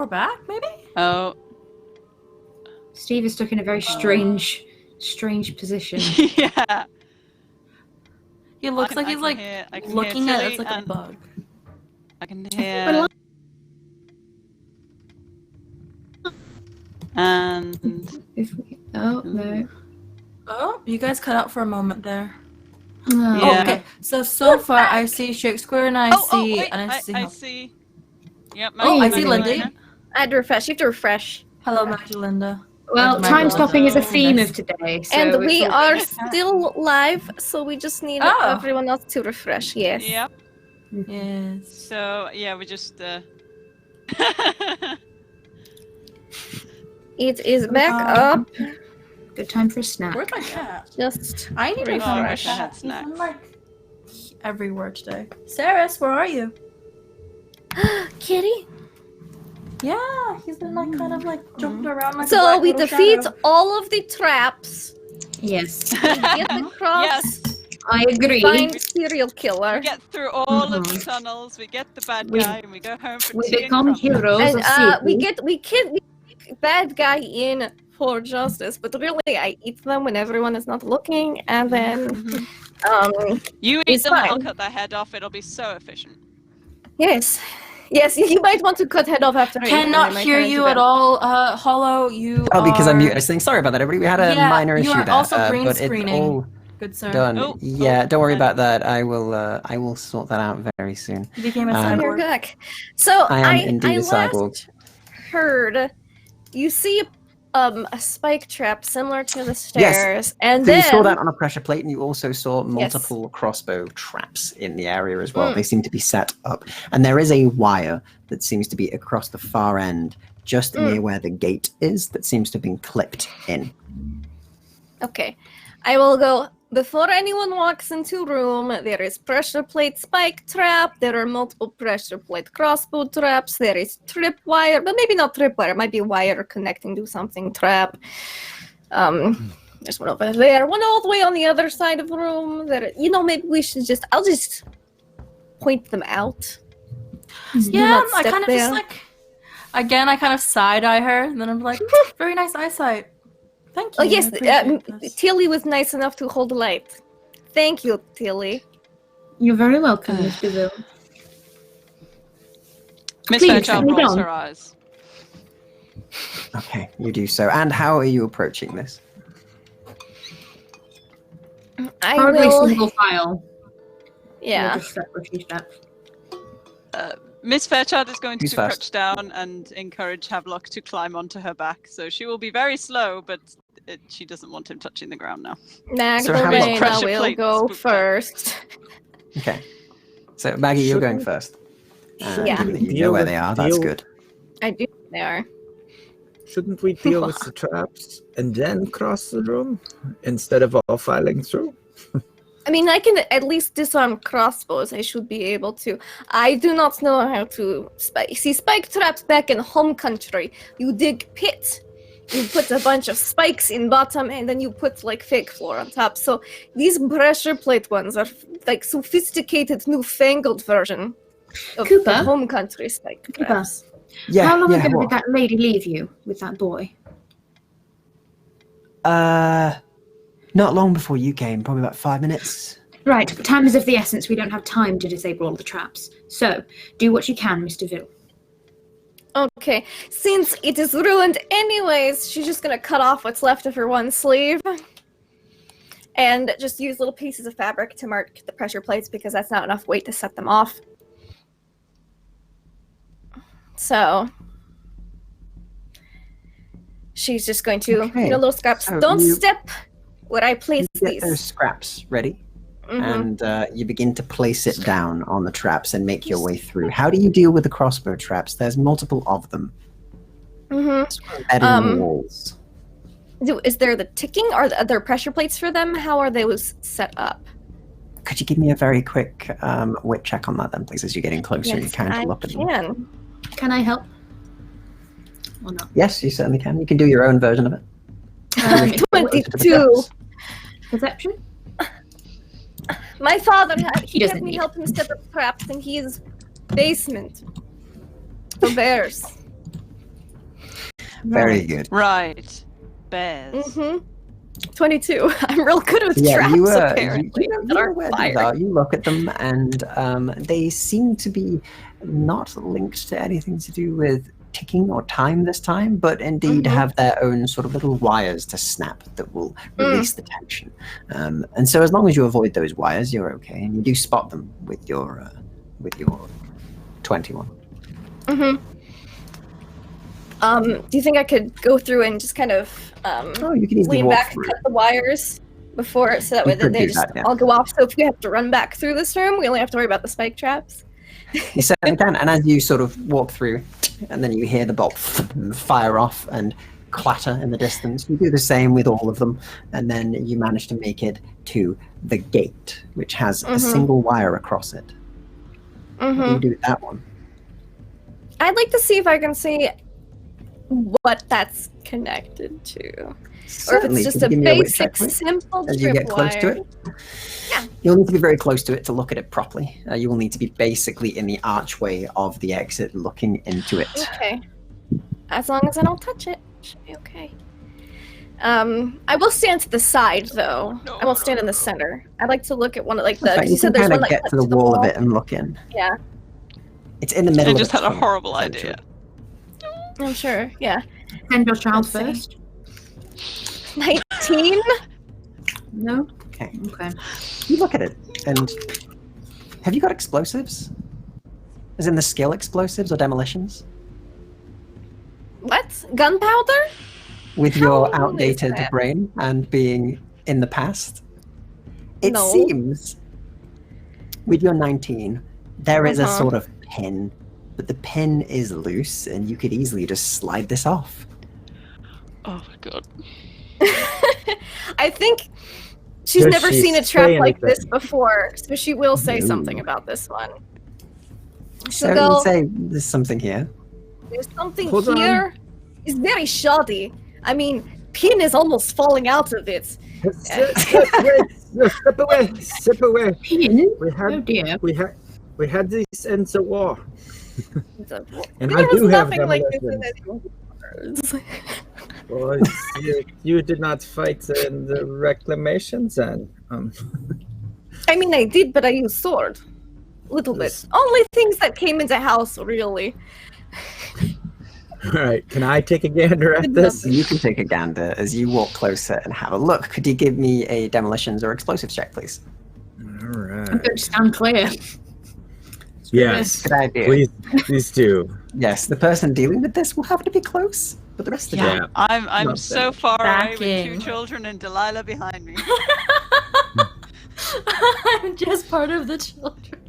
Or back, maybe? Oh. Steve is stuck in a very strange position. Yeah. He looks like he's like looking at it like a bug. I can hear. And no. Oh, you guys cut out for a moment there. No. Yeah. Okay, so far I see Shakespeare and I see. Yep. I see Lindy. I had to refresh. You have to refresh. Hello, Magdalinda. Well, time stopping is a theme of today, so and we are still live, so we just need everyone else to refresh. Yes. Yep. Yes. So yeah, we just. It is back up. Good time for a snack. Where's my cat? Just I need to find my cat. He's been like everywhere today. Saris, where are you? Kitty. Yeah, he's been like kind of like jumping around like. So we defeat all of the traps. Yes. We get across. Yes. I agree. Find serial killer. We get through all of the tunnels. We get the bad guy, and we go home for We tea become and heroes. And we kill bad guy in for justice, but really I eat them when everyone is not looking, and then you eat them, I'll cut their head off. It'll be so efficient. Yes, you might want to cut head off after. Cannot hear you at all, Hollow. You. Because I'm mute. I was saying sorry about that, everybody. We had a minor issue there. You are also green but screening. It's all good sir. done. Don't worry about that. I will sort that out very soon. You became a cyborg. You're back. So I am indeed a cyborg. Last heard you see a spike trap similar to the stairs, and so then you saw that on a pressure plate, and you also saw multiple crossbow traps in the area as well. They seem to be set up, and there is a wire that seems to be across the far end, just near where the gate is, that seems to have been clipped in. Okay, I will go. Before anyone walks into room, there is pressure plate spike trap, there are multiple pressure plate crossbow traps, there is tripwire, but maybe not tripwire, it might be wire connecting to something trap. There's one over there, one all the way on the other side of the room. There, maybe we should I'll just point them out. Yeah, I kind of just like, again, I kind of side-eye her, and then I'm like, very nice eyesight. Thank you. Oh yes, Tilly was nice enough to hold the light. Thank you, Tilly. You're very welcome, Miss Deville. Miss Fairchild rolls her eyes. Okay, you do so. And how are you approaching this? Probably single file. Yeah. Just step a few steps. Miss Fairchild is going to crouch down and encourage Havelock to climb onto her back. So she will be very slow, but she doesn't want him touching the ground now. Magdalena will go first. Okay. So Maggie, you're going first. Yeah. You know where they are. That's good. I do. They are. Shouldn't we deal with the traps and then cross the room instead of all filing through? I mean, I can at least disarm crossbows. I should be able to. I do not know how to see spike traps back in home country. You dig pit, you put a bunch of spikes in bottom, and then you put like fake floor on top. So these pressure plate ones are like sophisticated, newfangled version of the home country spike traps. Yeah. How long ago did that lady leave you with that boy? Not long before you came, probably about 5 minutes. Right, but time is of the essence. We don't have time to disable all the traps. So, do what you can, Mr. Ville. Okay, since it is ruined anyways, she's just gonna cut off what's left of her one sleeve. And just use little pieces of fabric to mark the pressure plates because that's not enough weight to set them off. So... she's just going to, little scraps. So don't step where I place these. Get those scraps ready, and you begin to place it down on the traps and make your way through. How do you deal with the crossbow traps? There's multiple of them. Embedded in the walls. Is there the ticking? Are there pressure plates for them? How are those set up? Could you give me a very quick wit check on that then, please, as you're getting closer? Yes, you can look at them. Can I help? Or not? Yes, you certainly can. You can do your own version of it. 22. Perception? My father, he had me help him set up traps in his basement for bears. Very good. Right. Bears. Mm-hmm. 22. I'm real good with traps, apparently. You know where these are. You look at them, and they seem to be not linked to anything to do with ticking or time this time, but indeed have their own sort of little wires to snap that will release the tension. And so as long as you avoid those wires, you're okay. And you do spot them with your 21. Mm-hmm. Do you think I could go through and just kind of you can easily lean walk back through. and cut the wires before, so that way could they do just that, yeah. all go off. So if we have to run back through this room, we only have to worry about the spike traps. You certainly can. And as you sort of walk through, and then you hear the bolt fire off and clatter in the distance, you do the same with all of them, and then you manage to make it to the gate, which has a single wire across it. What do you do with that one? I'd like to see if I can see what that's connected to. Certainly. Or if it's just Can a you give me wit basic, check, please, simple as you get close to tripwire. it? Yeah. You'll need to be very close to it to look at it properly. You will need to be basically in the archway of the exit looking into it. Okay. As long as I don't touch it, should be okay. I will stand to the side, though. I won't stand in the center. I'd like to look at one of, like, the... Okay, you You said can there's kind one of that get to the wall of it and look in. Yeah, It's in the middle I of just its had a tunnel, horrible essentially. idea. I'm sure. Yeah. Send your child Let's see. first. 19? No? Okay. Okay. You look at it, and have you got explosives? As in the skill explosives or demolitions? What? Gunpowder? With How your old is outdated that? brain and being in the past? It No. seems, with your 19, there is a Uh-huh. sort of pin, but the pin is loose, and you could easily just slide this off. Oh my god. I think she's Does never she seen a say trap like anything? this before, so she will say No. something about this one. So She'll you go, would say there's something here. there's something Hold on. here. It's very shoddy. I mean, pin is almost falling out of it. Step away! Step away! Pin? We Oh had dear. we had these ends of war, and There I was do have nothing like this in demolitions. any Well, you did not fight in the reclamations, and I mean, I did, but I used sword. Little bit. Yes. Only things that came into house, really. all right. Can I take a gander at Good this? You can take a gander as you walk closer and have a look. Could you give me a demolitions or explosives check, please? All I'm right. going to stand clear. Yes. Good idea. Please do. Yes, the person dealing with this will have to be close, but the rest of Yeah. you. I'm Not so bad. far away with Backing. 2 children and Delilah behind me. I'm just part of the children.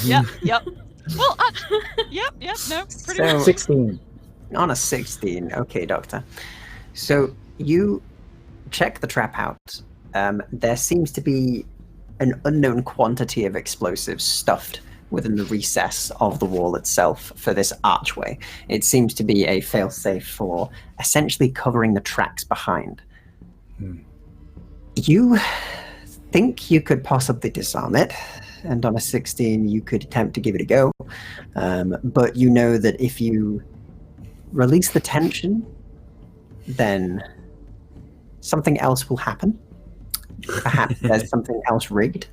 Yep. Well, yep, no, pretty So- much. 16. On a 16. Okay, Doctor. So you check the trap out. There seems to be an unknown quantity of explosives stuffed within the recess of the wall itself for this archway. It seems to be a failsafe for essentially covering the tracks behind. You think you could possibly disarm it, and on a 16 you could attempt to give it a go, but you know that if you release the tension, then something else will happen. Perhaps there's something else rigged.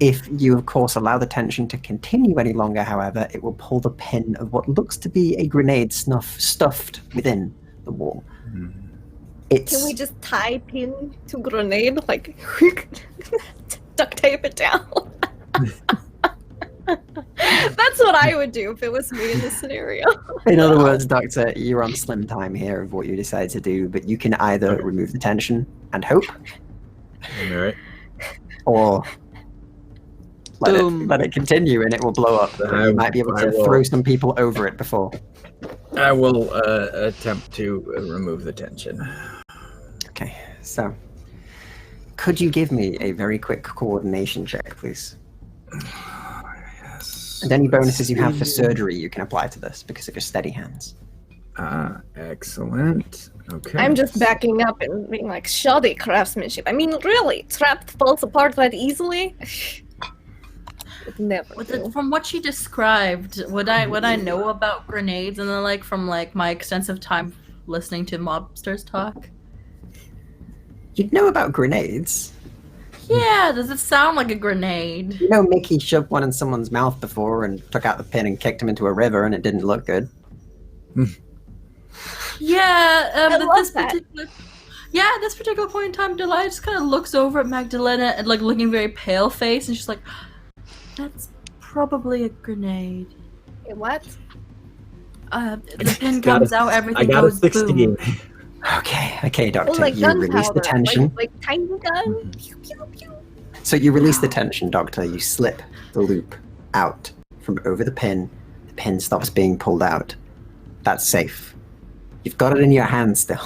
If you, of course, allow the tension to continue any longer, however, it will pull the pin of what looks to be a grenade stuffed within the wall. It's Can we just tie pin to grenade? Like, duct tape it down? That's what I would do if it was me in this scenario. in other words, Doctor, you're on slim time here of what you decide to do, but you can either remove the tension and hope, All right. or let Boom. it continue and it will blow up. But you might be able I to will- throw some people over it before. I will attempt to remove the tension. Okay, so could you give me a very quick coordination check, please? Yes. And any bonuses you have for Let's see. surgery you can apply to this because of your steady hands. Excellent. Okay. I'm just backing up and being like, shoddy craftsmanship. I mean, really, trap falls apart that easily? would never do. From what she described, would I know about grenades and then like from like my extensive time listening to mobsters talk? You'd know about grenades. Yeah, does it sound like a grenade? You know Mickey shoved one in someone's mouth before and took out the pin and kicked him into a river and it didn't look good. Yeah, I but love that. At this particular point in time, Delilah just kind of looks over at Magdalena and like looking very pale faced, and she's like, "That's probably a grenade." Wait, what? The pin comes out, everything I got goes a 16. boom. Okay, Doctor. Well, like you release the gunpowder, tension. like tiny gun. Mhm. Pew, pew, pew. So you release the tension, Doctor. You slip the loop out from over the pin. The pin stops being pulled out. That's safe. You've got it in your hand still.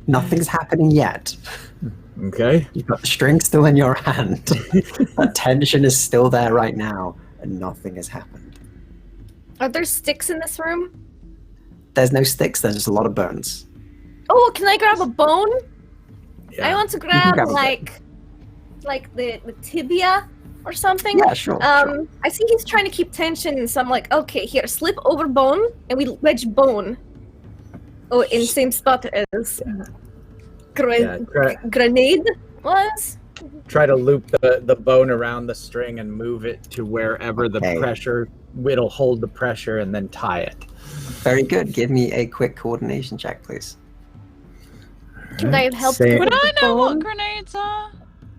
Nothing's happening yet. Okay. You've got the string still in your hand. That tension is still there right now, and nothing has happened. Are there sticks in this room? There's no sticks, there's just a lot of bones. Oh, can I grab a bone? Yeah. I want to grab grab a like the tibia or something. Yeah, sure. Sure. I see he's trying to keep tension, so I'm like, okay, here, slip over bone, and we wedge bone. Oh, in the same spot as grenade was. Try to loop the bone around the string and move it to wherever the Okay. pressure, it'll hold the pressure and then tie it. Very good. Give me a quick coordination check, please. Can I help Same. you Would with I the know what bone? grenades are?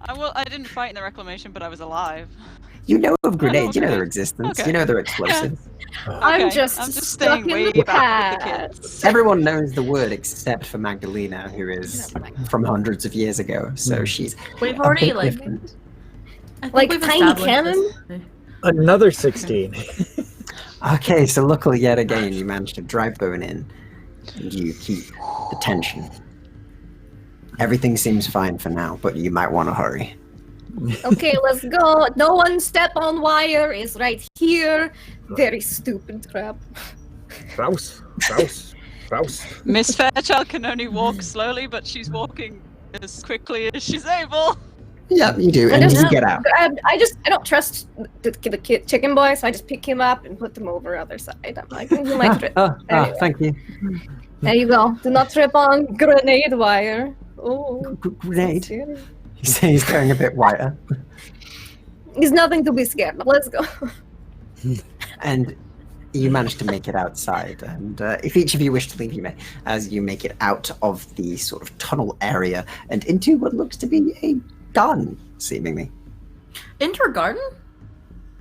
I didn't fight in the reclamation, but I was alive. You know of grenades, you know okay. their existence, Okay. you know they're explosives. I'm just I'm just stuck staying in way the back with the past. kids. Everyone knows the word except for Magdalena, who is from hundreds of years ago, so she's We've a already bit like, different. I think Like we've tiny established cannon? this. Another 16. Okay, so luckily yet again you managed to drive bone in, and you keep the tension. Everything seems fine for now, but you might want to hurry. Okay, let's go. No one step on wire is right here. Very stupid trap. Raus. Miss Fairchild can only walk slowly, but she's walking as quickly as she's able. Yeah, you do, I and just- you get out. I don't trust the kid, chicken boy, so I just pick him up and put him over other side. I'm like, you might trip. Anyway. Thank you. There you go. Do not trip on grenade wire. Oh, Grenade. serious. He's going a bit whiter. It's nothing to be scared of. Let's go. And you manage to make it outside. And if each of you wish to leave, you may, as you make it out of the sort of tunnel area and into what looks to be a garden, seemingly. Into a garden?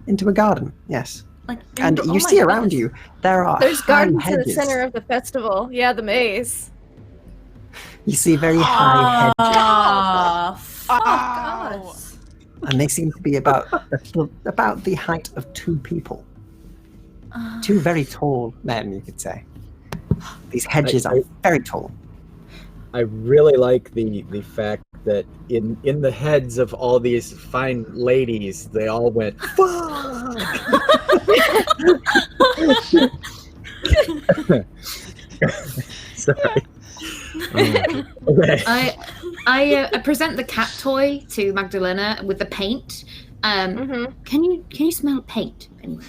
Into a garden, yes. Like, And oh you my see around goodness. you, there are There's high gardens in the hedges. center of the festival. Yeah, the maze. You see very high hedges, Ah, fuck Ow. us. and they seem to be about the height of two people. Two very tall men, you could say. These hedges are very tall. I really like the fact that in the heads of all these fine ladies, they all went, fuck! Sorry. Okay. I present the cat toy to Magdalena with the paint. Can you smell paint anywhere?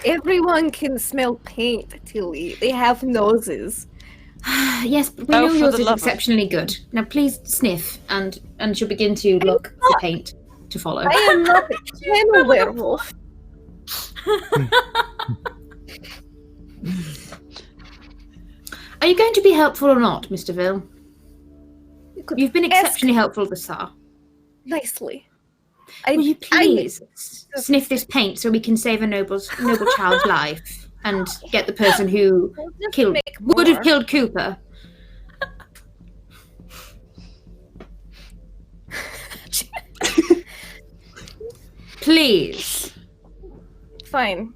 Everyone can smell paint, Tilly. They have noses. Yes, but we Oh, know for yours the is love of- exceptionally good. Now please sniff, and she'll begin to look for paint to follow. I am not a channel werewolf. Are you going to be helpful or not, Mr. Ville? You've been ask- exceptionally helpful thus far. Nicely. Will you please sniff this paint so we can save a noble child's life and get the person who would have killed Cooper? Please. Fine.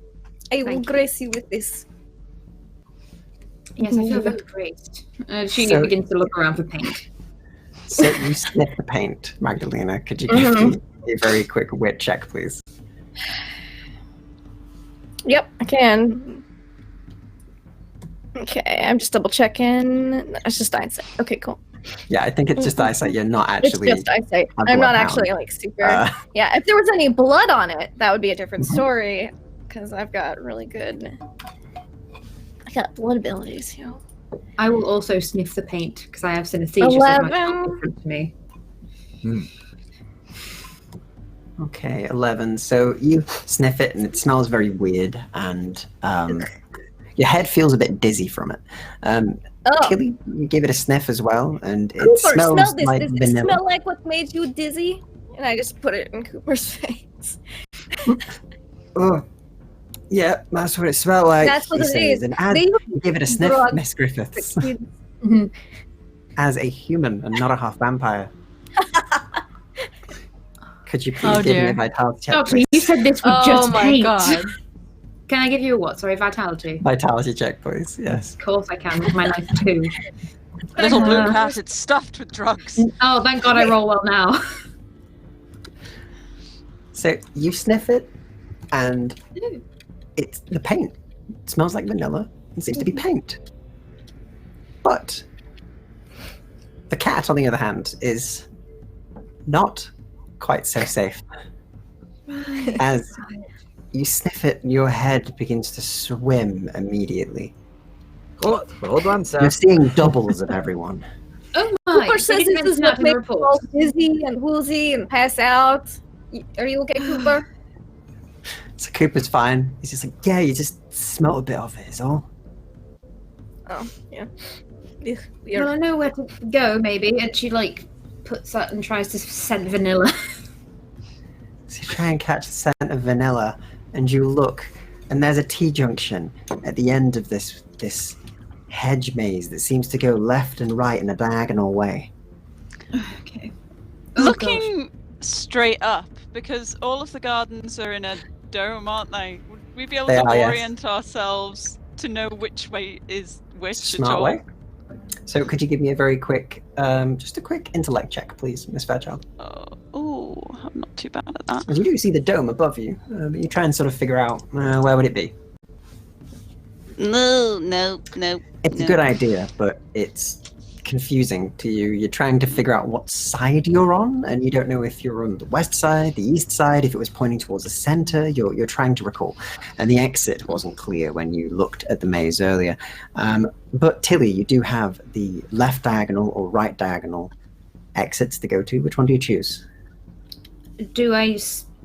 I will Thank you. grace you with this. Yes, I feel very graced. She So- begins to look around for paint. So you sniff the paint, Magdalena. Could you give me a very quick wit check, please? Yep, I can. Okay, I'm just double checking. It's just Einstein. Okay, cool. Yeah, I think it's just eyesight. You're not actually. It's just eyesight. a I'm not bloodhound. actually like super. Yeah, if there was any blood on it, that would be a different story. Because I've got really good. I got blood abilities, yo. I will also sniff the paint because I have synesthesia. So it might be 11. different to me. Okay, 11. So you sniff it, and it smells very weird, and your head feels a bit dizzy from it. Tilly, you give it a sniff as well, and it Cooper, smells smell this. like Does it vanilla. smell like what made you dizzy? And I just put it in Cooper's face. Oh, yeah, that's what it smelled like. That's what he it says, is. And as They you give it a sniff, drugs Miss Griffiths, Mhm. as a human and not a half vampire, could you please Oh, give me dear. a vitality check? Doctor, please? you said this would Oh just my paint. god. Can I give you a what? Sorry, vitality. Vitality check, please. Yes. Of course I can with my life 2. Little blue Uh, cat, it's stuffed with drugs. Oh, thank God I roll well now. So you sniff it, and it's the paint. It smells like vanilla. It seems to be paint. But the cat, on the other hand, is not quite so safe. As you sniff it, your head begins to swim immediately. Hold on, You're Seth. seeing doubles of everyone. Oh my! Cooper says They didn't this is mention that what in the makes you all report. dizzy and woozy and pass out. Are you okay, Cooper? So Cooper's fine. He's just like, yeah, you just smelt a bit of it, is all. Oh, yeah. Ugh, Well, I know where to go, maybe. And she like puts that and tries to scent vanilla. So you try and catch the scent of vanilla, and you look, and there's a T-junction at the end of this hedge maze that seems to go left and right in a diagonal way. Okay. Looking straight up, because all of the gardens are in a dome, aren't they? Would we be able They to are, yes. orient ourselves to know which way is which at Smart all? way. So could you give me a very quick, just a quick intellect check, please, Miss Fairchild? Oh, I'm not too bad at that. As you do see the dome above you, but you try and sort of figure out where would it be. No. It's a good idea, but it's confusing to you. You're trying to figure out what side you're on, and you don't know if you're on the west side, the east side, if it was pointing towards the center. You're trying to recall. And the exit wasn't clear when you looked at the maze earlier. But Tilly, you do have the left diagonal or right diagonal exits to go to. Which one do you choose? Do I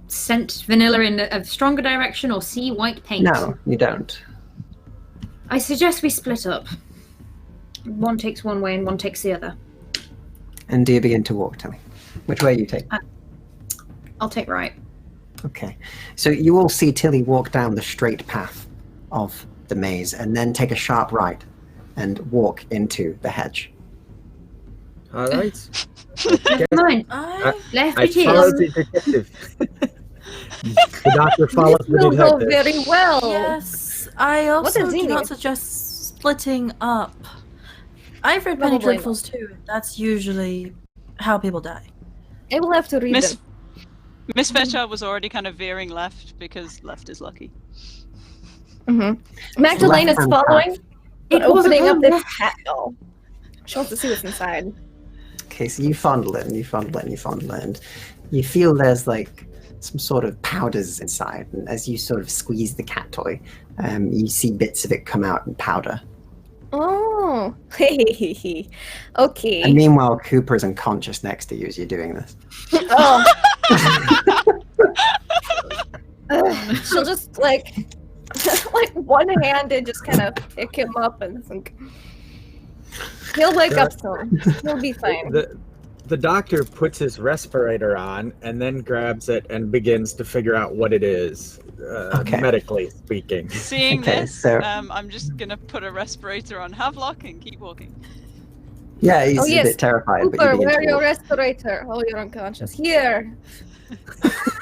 scent vanilla in a stronger direction or see white paint? No, you don't. I suggest we split up. One takes one way and one takes the other. And do you begin to walk, Tilly? Which way you take? I'll take right. Okay. So you all see Tilly walk down the straight path of the maze and then take a sharp right and walk into the hedge. All right. Never mind. Left I it followed is. the detective. The doctor follows This will the go detective. very well. Yes, I What also does he do not need? suggest splitting up. I've read Penny Probably Dreadfuls too. That's usually how people die. I will have to read Miss them. Miss Fairchild was already kind of veering left because left is lucky. Magdalene is Left-hand following, but It wasn't opening up on this left. hat. Oh, she wants to see what's inside. Okay, so you fondle it and you fondle it and you fondle it, and you feel there's like some sort of powders inside. And as you sort of squeeze the cat toy, you see bits of it come out in powder. Oh, okay. And meanwhile, Cooper is unconscious next to you as you're doing this. Oh. She'll just like one-handed, just kind of pick him up and think. He'll wake up soon. He'll be fine. The doctor puts his respirator on and then grabs it and begins to figure out what it is, Okay. medically speaking. Seeing Okay, this, so- I'm just gonna put a respirator on Havelock and keep walking. Yeah, he's Oh, a yes. bit terrified, but Cooper, you begin wear to your walk. respirator. Oh, you're unconscious. Here.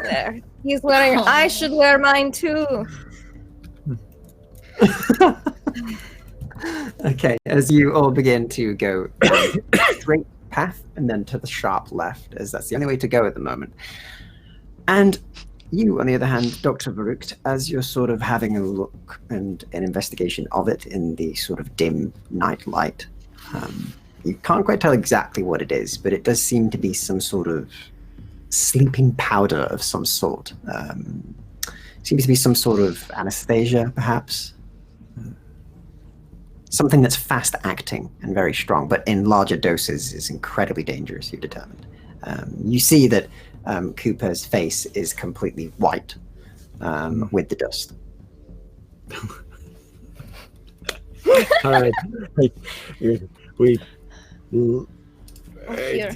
There. He's wearing. I should wear mine too. Okay, as you all begin to go down the straight path and then to the sharp left, as that's the only way to go at the moment. And you, on the other hand, Dr. Baruch, as you're sort of having a look and an investigation of it in the sort of dim night light, You can't quite tell exactly what it is, but it does seem to be some sort of sleeping powder of some sort. Seems to be some sort of anesthesia, perhaps. Something that's fast acting and very strong, but in larger doses is incredibly dangerous, you've determined. You see that Cooper's face is completely white with the dust. All right. We here.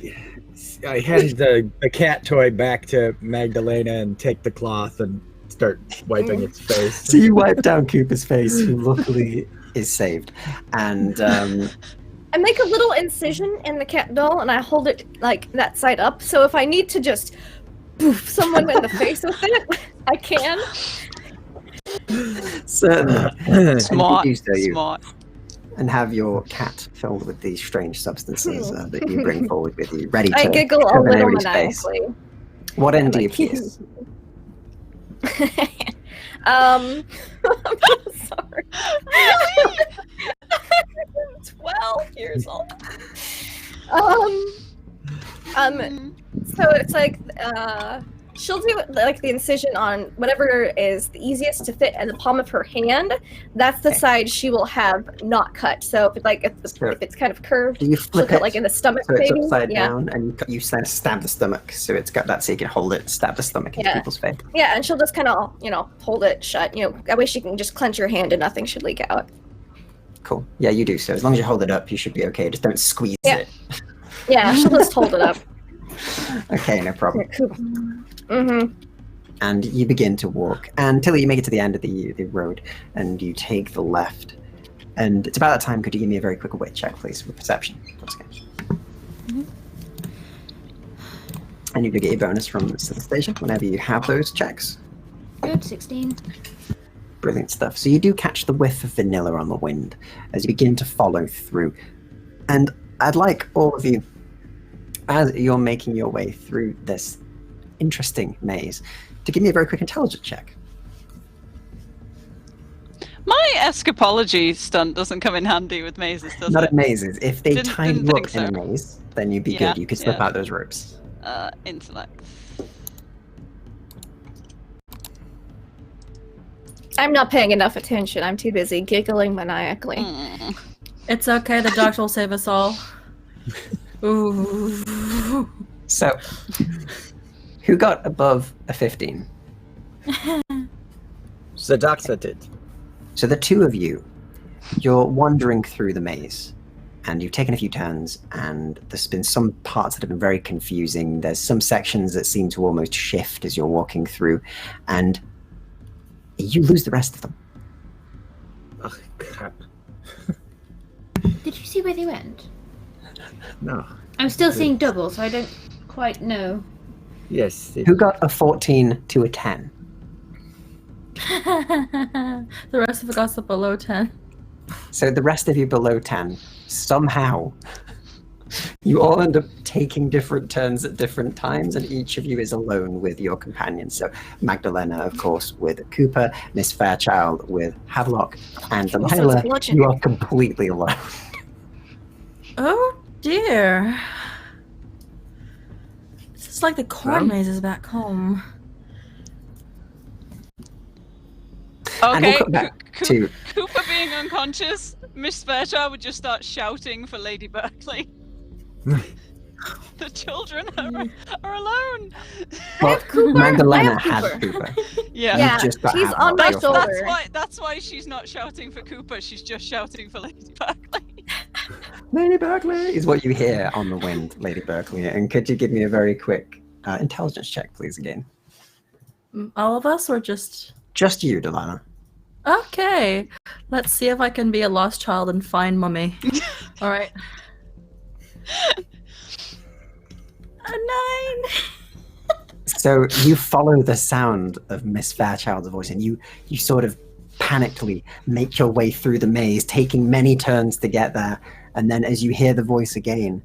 I hand the cat toy back to Magdalena and take the cloth and start wiping its face. So you wipe down Cooper's face, who luckily is saved. And I make a little incision in the cat doll and I hold it like that side up. So if I need to just poof someone in the face with it, I can. certainly. Smart. And you do so, Smart. and have your cat filled with these strange substances that you bring forward with you, ready to I giggle a cover little everybody's face. maniacally. What end do you Like, pierce? I'm sorry. 12 years old. So it's like she'll do like the incision on whatever is the easiest to fit in the palm of her hand. That's the Okay. side she will have not cut. So if it's kind of curved, Do you she'll flip cut it like in the stomach, so it's maybe. upside Yeah. down, and you stab the stomach, so it's got that so you can hold it, stab the stomach into Yeah. people's face. Yeah, and she'll just kind of, hold it shut. That way she can just clench her hand and nothing should leak out. Cool. Yeah, you do so. As long as you hold it up, you should be okay. Just don't squeeze Yeah. it. Yeah, she'll just hold it up. Okay, no problem. Mm-hmm. And you begin to walk until you make it to the end of the road, and you take the left. And it's about that time. Could you give me a very quick wit check, please, with perception? Once again. And you do get your bonus from the station whenever you have those checks. Good, 16. Brilliant stuff. So you do catch the whiff of vanilla on the wind as you begin to follow through. And I'd like all of you, as you're making your way through this interesting maze, to give me a very quick intelligence check. My escapology stunt doesn't come in handy with mazes, does Not it? at mazes. If they Didn't tie you think up in a so. maze, then you'd be Yeah, good. You could slip yeah. out those ropes. Intellect. I'm not paying enough attention. I'm too busy giggling maniacally. Mm. It's okay, the doctor will save us all. Ooh. So, who got above a 15? Sadaka did. So the two of you, you're wandering through the maze, and you've taken a few turns, and there's been some parts that have been very confusing. There's some sections that seem to almost shift as you're walking through, and you lose the rest of them. Oh, crap. Did you see where they went? No. I'm still seeing double, so I don't quite know. Yes. Who got a 14 to a 10? The rest of us are below 10. So the rest of you below 10, somehow, you all end up taking different turns at different times, and each of you is alone with your companions. So Magdalena, of course, with Cooper, Miss Fairchild with Havelock, and Delilah, you are completely alone. Oh dear. This is like the corn mazes back home. And we'll Okay, come back to... Cooper being unconscious, Miss Fairchild would just start shouting for Lady Berkeley. The children are alone. Well, Cooper. Magdalena I have had Cooper. Yeah. Yeah, You've just got she's Havelock, on my you're shoulder. fine. That's why she's not shouting for Cooper. She's just shouting for Lady Berkeley. Lady Berkeley is what you hear on the wind, Lady Berkeley. And could you give me a very quick intelligence check, please, again? All of us, or just... Just you, Delilah. Okay. Let's see if I can be a lost child and find Mummy. Alright. A 9! So you follow the sound of Miss Fairchild's voice, and you sort of panically make your way through the maze, taking many turns to get there. And then as you hear the voice again,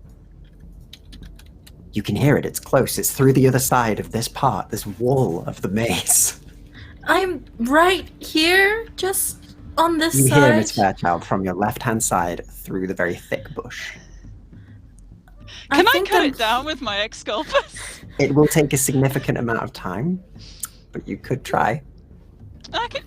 you can hear it. It's close. It's through the other side of this part, this wall of the maze. I'm right here, just on this You side. hear Miss Fairchild from your left-hand side through the very thick bush. Can I think cut I'm- it down with my Exculpus? It will take a significant amount of time, but you could try.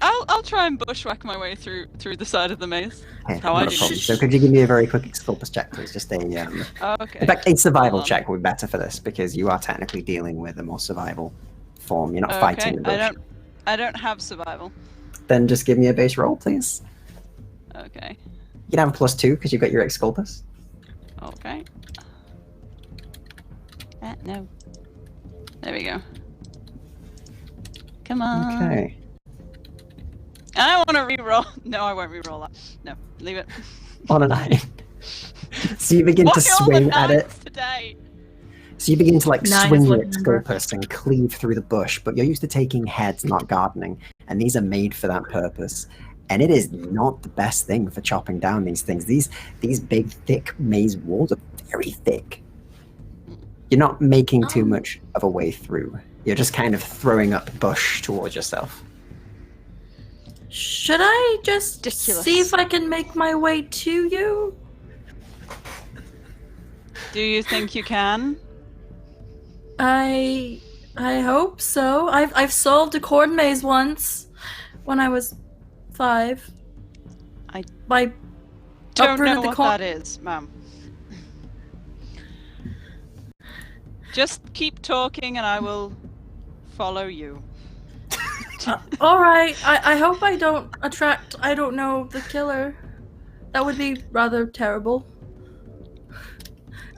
I'll try and bushwhack my way through the side of the maze. Okay, How I not a do. problem. So could you give me a very quick Exculpus check, please? Just a Okay. in fact, a survival Hold on. check would be better for this because you are technically dealing with a more survival form. You're not fighting the bush. I don't have survival. Then just give me a base roll, please. Okay. You can have a +2 because you've got your Exculpus. Okay. No. There we go. Come on. Okay. I want to re-roll. No, I won't re-roll that. No, leave it. On a 9. So you begin to Why all swing the at it. nines today? So you begin to like 9 swing is your lucky number. Exculpus and cleave through the bush, but you're used to taking heads, not gardening, and these are made for that purpose. And it is not the best thing for chopping down these things. These big, thick maze walls are very thick. You're not making too much of a way through. You're just kind of throwing up bush towards yourself. Should I just Ridiculous. see if I can make my way to you? Do you think you can? I hope so. I've solved a corn maze once when I was 5. I By Don't uprooted know the what corn. that is, ma'am. Just keep talking and I will follow you. All right. I hope I don't attract. I don't know the killer. That would be rather terrible.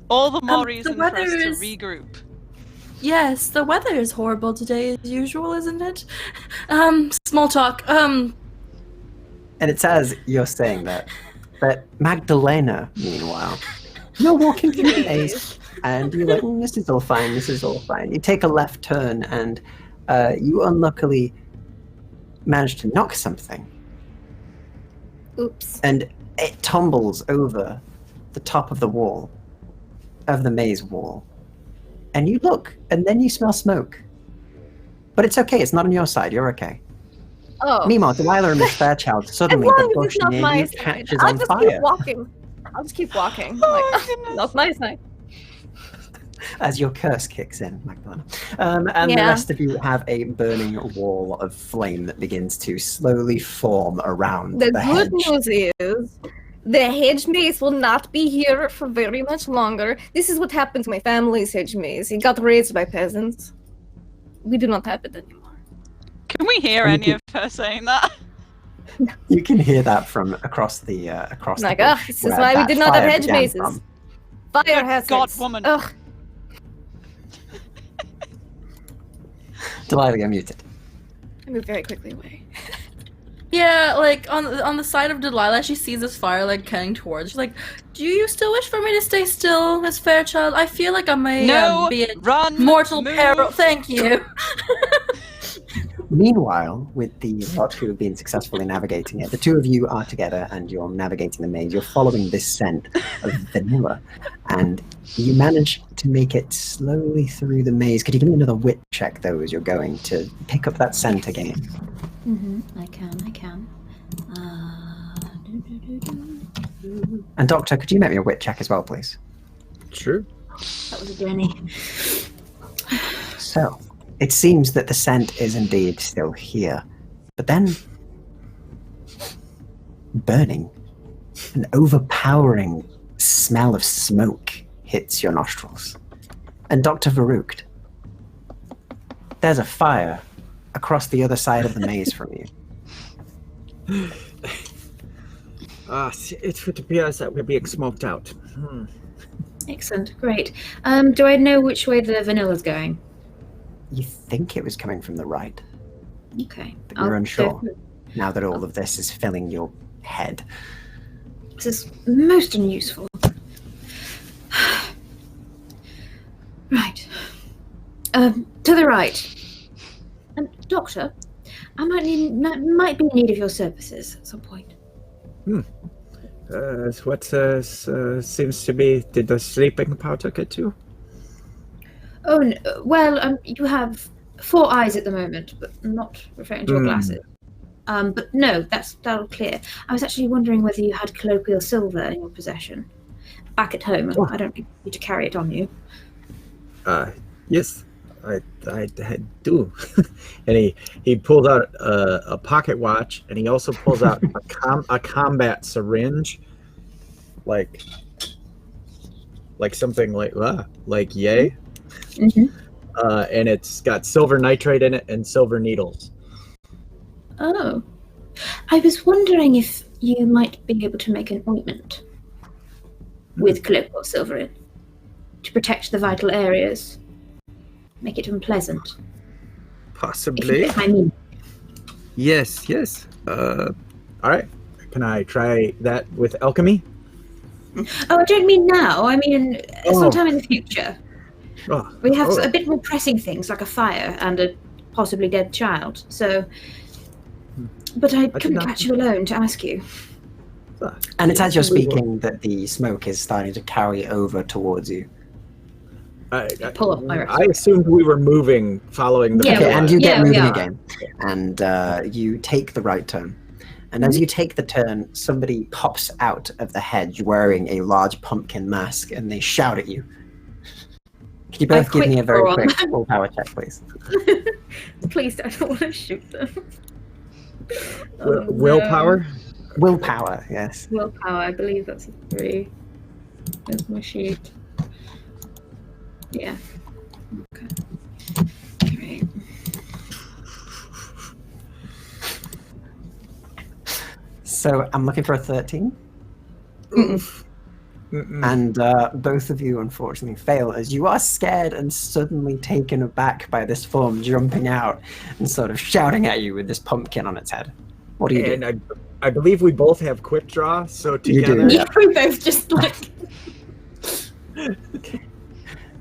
All the more the reason for us weather to is- regroup. Yes, the weather is horrible today as usual, isn't it? Small talk. And it's as you're saying that. But Magdalena, meanwhile, you're walking through the maze, and you're like, this is all fine, this is all fine. You take a left turn, and you unluckily manage to knock something, Oops. and it tumbles over the top of the wall, of the maze wall. And you look, and then you smell smoke. But it's okay, it's not on your side, you're okay. Oh. Meanwhile, Delilah and Miss Fairchild, As suddenly long the as bush it's not near my you side. catches I'll on just fire. keep walking. I'll just keep walking. Oh, Like, goodness. not my side. As your curse kicks in, Magdalena. And the Yeah. rest of you have a burning wall of flame that begins to slowly form around The the hedge. good news is the hedge maze will not be here for very much longer. This is what happened to my family's hedge maze. It got raised by peasants. We do not have it anymore. Can we hear And any of her saying that? You can hear that from across the across Like, the bush. this is where why we that did not have fire hedge began mazes. from. Fire Good hazards. God, woman. Ugh. Delilah, you're muted. I moved very quickly away. yeah, like on the side of Delilah, she sees this fire like coming towards. She's like, "Do you still wish for me to stay still, Miss Fairchild? I feel like I may No, be in run, mortal move. peril." Thank you. Meanwhile, with the lot who have been successfully navigating it, the two of you are together and you're navigating the maze. You're following this scent of vanilla, and you manage to make it slowly through the maze. Could you give me another wit check, though, as you're going to pick up that scent again? I can. And Doctor, could you make me a wit check as well, please? Sure. That was a journey. So, it seems that the scent is indeed still here, but then burning, an overpowering smell of smoke hits your nostrils. And Dr. Varukd, there's a fire across the other side of the maze from you. It would appear that we're being smoked out. Excellent, great. Do I know which way the vanilla's going? You think it was coming from the right, Okay. but you're I'll unsure go- now that all of this is filling your head. This is most unuseful. Right. To the right. Doctor, I might be in need of your services at some point. What seems to be... Did the sleeping powder get you? Oh, no, well, you have 4 eyes at the moment, but I'm not referring to your glasses. But no, that'll clear. I was actually wondering whether you had colloquial silver in your possession. back at home. Oh. I don't need you to carry it on you. Yes, I do. And he pulls out a pocket watch, and he also pulls out a combat syringe, like something like yay. Mm-hmm. And it's got silver nitrate in it and silver needles. Oh. I was wondering if you might be able to make an ointment with cloak or silver in to protect the vital areas. Make it unpleasant. Possibly. If I mean. Yes. All right. Can I try that with alchemy? Oh, I don't mean now. I mean sometime in the future. Oh, We have a bit more pressing things like a fire and a possibly dead child. So, but I couldn't catch you alone to ask you. And it's as you're speaking that the smoke is starting to carry over towards you. Pull up my I assumed we were moving, following the. Yeah, Okay, and you get we moving are. again, and you take the right turn. And as you take the turn, somebody pops out of the hedge wearing a large pumpkin mask, and they shout at you. Can you both give me a very quick willpower check, please? Please, I don't want to shoot them. Willpower? Willpower, yes. Willpower, I believe that's a 3. There's my sheet. Yeah. Okay. Great. So I'm looking for a 13. Mm-mm. And both of you unfortunately fail as you are scared and suddenly taken aback by this form jumping out and sort of shouting at you with this pumpkin on its head. What do you do? And I believe we both have quick draw, so You do, together. yeah. We both just like.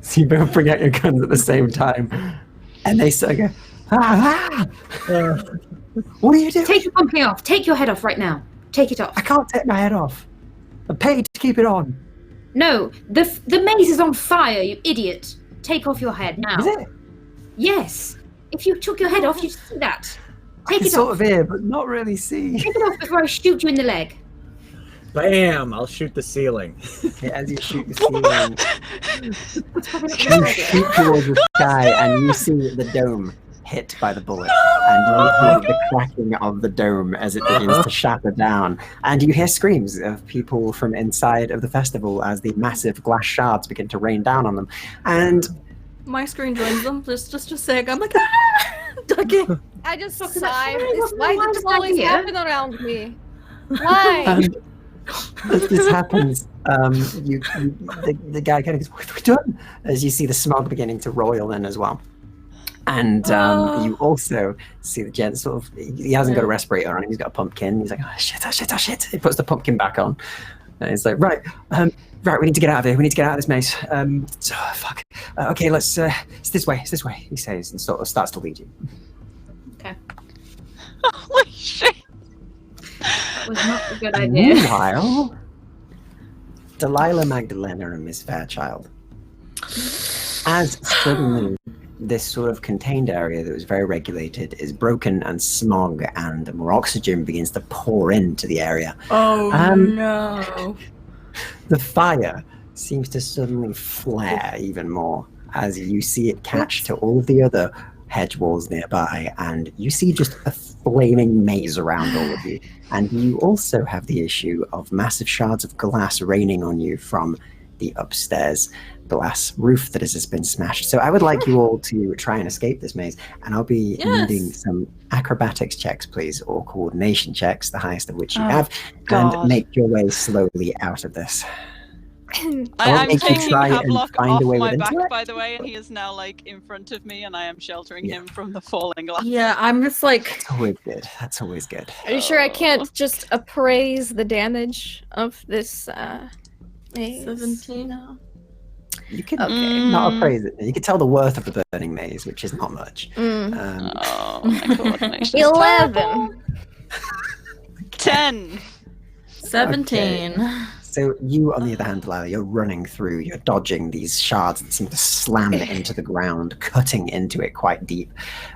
So you both bring out your guns at the same time, and they sort of go, what are you doing? Take your pumpkin off. Take your head off right now. Take it off. I can't take my head off. I'm paid to keep it on. No, the maze is on fire, you idiot. Take off your head now. Is it? Yes. If you took your head off, you'd see that. I Take can it sort off. of hear, but not really see. Take it off before I shoot you in the leg. Bam! I'll shoot the ceiling. Okay, as you shoot the ceiling, you shoot towards the sky, and you see the dome hit by the bullet, and you hear the cracking of the dome as it begins to shatter down, and you hear screams of people from inside of the festival as the massive glass shards begin to rain down on them, and My screen joins them. Just a sec. I'm like, ducking. I just Fuck, sigh. that's Why why does this I'm always here. happen around me? Why? and as this happens, the guy kind of goes, "What have we done?" As you see the smog beginning to roil in as well. And you also see the gent sort of, he hasn't got a respirator on him, he's got a pumpkin. He's like, oh shit. He puts the pumpkin back on. And he's like, right, we need to get out of here. We need to get out of this maze. Fuck. Okay, let's, it's this way, he says, and sort of starts to lead you. Okay. Holy shit! That was not a good And idea. meanwhile, Delilah, Magdalena, and Miss Fairchild. As suddenly this sort of contained area that was very regulated is broken and smog and more oxygen begins to pour into the area. Oh no. The fire seems to suddenly flare even more as you see it catch to all of the other hedge walls nearby, and you see just a flaming maze around all of you. And you also have the issue of massive shards of glass raining on you from the upstairs glass roof that has just been smashed. So I would like you all to try and escape this maze, and I'll be needing some acrobatics checks, please, or coordination checks, the highest of which you have, God. and make your way slowly out of this. I'm make you taking try and Havelock find off a way my with back, intellect. by the way, and he is now like in front of me, and I am sheltering Yeah. him from the falling glass. Yeah, I'm just like, That's always good. That's always good. Are you sure I can't just appraise the damage of this maze? 17. You can Okay. not appraise it. You can tell the worth of the burning maze, which is not much. Mm. Oh, my coordination. 11. 10. 17. So you, on the other hand, Delilah, you're running through, you're dodging these shards that seem to slam into the ground, cutting into it quite deep.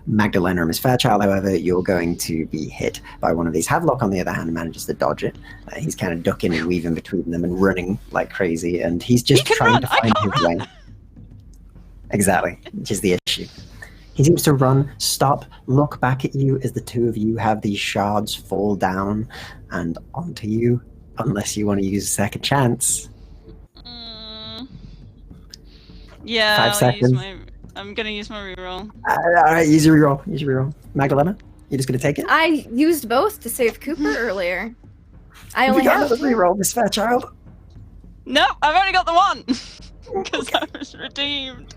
Magdalena and Miss Fairchild, however, you're going to be hit by one of these. Havelock, on the other hand, manages to dodge it. He's kind of ducking and weaving between them and running like crazy, and he's just trying to find his way. Exactly, which is the issue. He seems to run, stop, look back at you as the two of you have these shards fall down and onto you. Unless you want to use a second chance. Yeah, 5 seconds. I'm gonna use my reroll. Alright, use your reroll. Magdalena, you're just gonna take it? I used both to save Cooper earlier. I Have only you got have another reroll, Miss Fairchild? No, I've only got the one! Because I was redeemed.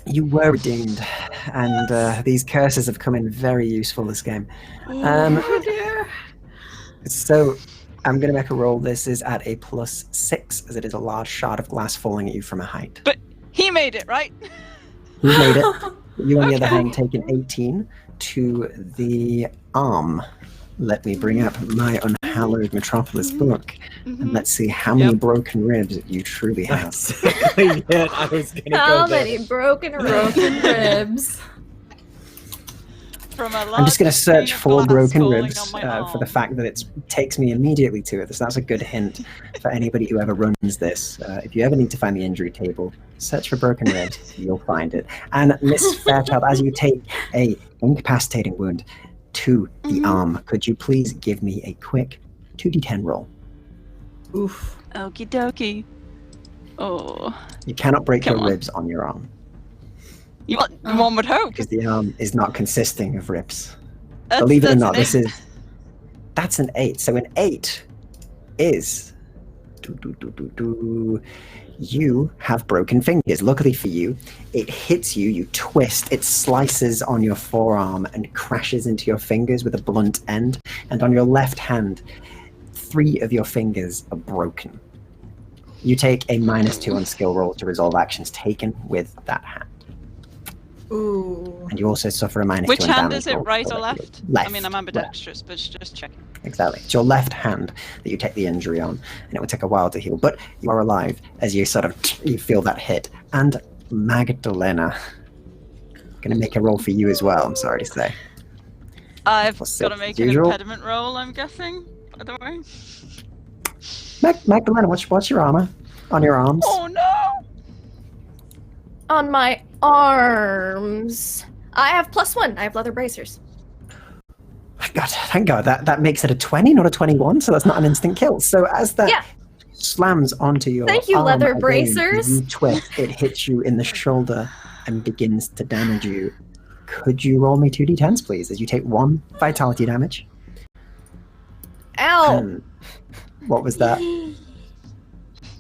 You were redeemed, and these curses have come in very useful this game. Oh dear. So, I'm going to make a roll. This is at a +6, as it is a large shard of glass falling at you from a height. But he made it, right? You made it. You, on the other Okay. hand, take an 18 to the arm. Let me bring up my Unhallowed Metropolis book, and let's see how many broken ribs you truly have. Exactly. Yeah, I was gonna How go there. many broken ribs? Broken ribs. From a I'm just going to large search pane of for glass broken falling ribs on my for the arm. fact that it takes me immediately to it. So that's a good hint for anybody who ever runs this. If you ever need to find the injury table, search for broken ribs. You'll find it. And Miss Fairchild, as you take a incapacitating wound to the arm, could you please give me a quick 2d10 roll? Oof. Okie dokie. Oh. You cannot break Come your on. ribs on your arm, One would hope. because the arm is not consisting of ribs. That's- Believe it or that's not, an this eight. is... That's an 8. So an 8 is... You have broken fingers. Luckily for you, it hits you, you twist, it slices on your forearm and crashes into your fingers with a blunt end. And on your left hand, 3 of your fingers are broken. You take a -2 on skill roll to resolve actions taken with that hand. Ooh. And you also suffer a -2 Which on hand damage is it, roll right for or that. left? Left. I mean, I'm ambidextrous, but just checking. Exactly. It's your left hand that you take the injury on, and it will take a while to heal. But you are alive as you sort of you feel that hit. And Magdalena, going to make a roll for you as well. I'm sorry to say. I've Plus got to 6 make as an usual. impediment roll, I'm guessing. By the way. Magdalena, what's your armor on your arms? Oh no! On my arms. I have +1. I have leather bracers. God, thank God. That makes it a 20, not a 21. So that's not an instant kill. So as that Yeah. slams onto your Thank you, arm leather again, bracers. you twist. It hits you in the shoulder and begins to damage you. Could you roll me 2d10s, please, as you take 1 vitality damage? Ow! And what was that?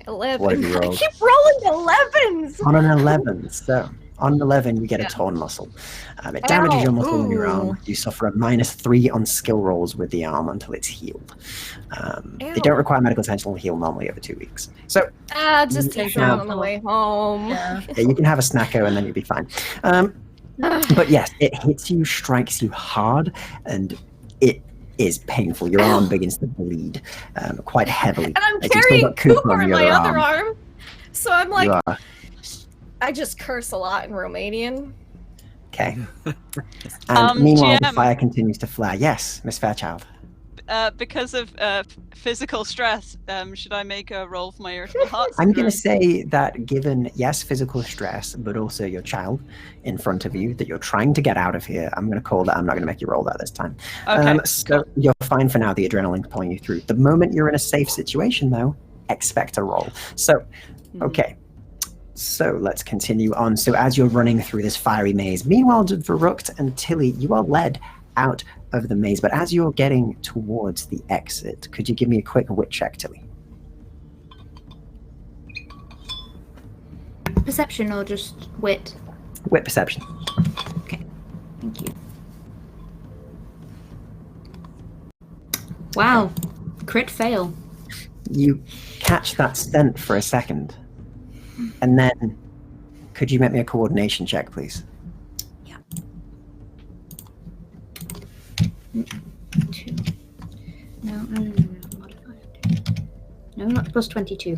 11. What have you I rolled? keep rolling 11s! On an 11. So on an 11, you get a torn muscle. It damages your muscle in your arm. You suffer a -3 on skill rolls with the arm until it's healed. They Ew. don't require medical attention. Will heal normally over 2 weeks. So Just You take have- them on the way home. Yeah. yeah, you can have a snacko and then you'll be fine. But yes, it hits you, strikes you hard, and it is painful. Your arm begins to bleed quite heavily. And I'm As you've still carrying got Cooper Cooper on in your my other arm. arm. So I'm like, You are. I just curse a lot in Romanian. Okay. And meanwhile, the GM. fire continues to flare. Yes, Miss Fairchild. Because of physical stress, should I make a roll for my irritable heart I'm going to syndrome? say that given, yes, physical stress, but also your child in front of you that you're trying to get out of here, I'm going to call that. I'm not going to make you roll that this time. Okay. So you're fine for now. The adrenaline's pulling you through. The moment you're in a safe situation, though, expect a roll. So, okay. So let's continue on. So as you're running through this fiery maze, meanwhile, Verrucht and Tilly, you are led out of the maze. But as you're getting towards the exit, could you give me a quick wit check, Tilly? Perception or just wit? Wit perception. Thank you. Wow. Crit fail. You catch that scent for a second. And then, could you make me a coordination check, please? Yeah. 2. No. Modifier. No, not plus 22.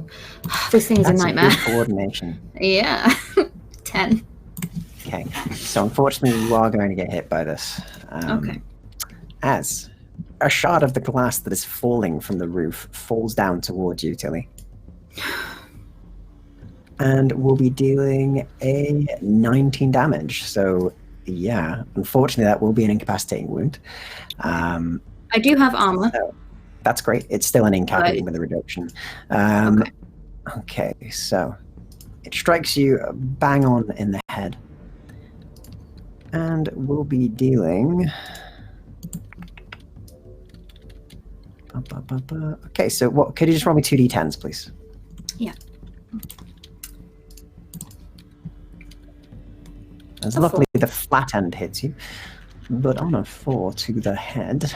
This thing is That's a nightmare. good coordination. Yeah. 10. Okay, so unfortunately you are going to get hit by this. Okay. As a shard of the glass that is falling from the roof falls down towards you, Tilly. And we'll be dealing a 19 damage. So, yeah, unfortunately that will be an incapacitating wound. I do have armor. So that's great. It's still an incapaciting Right. with a reduction. Okay. Okay, so it strikes you bang on in the head. And we'll be dealing... Okay, so what? Could you just roll me 2d10s, please? Yeah. As A luckily the flat end hits you, but on a 4 to the head.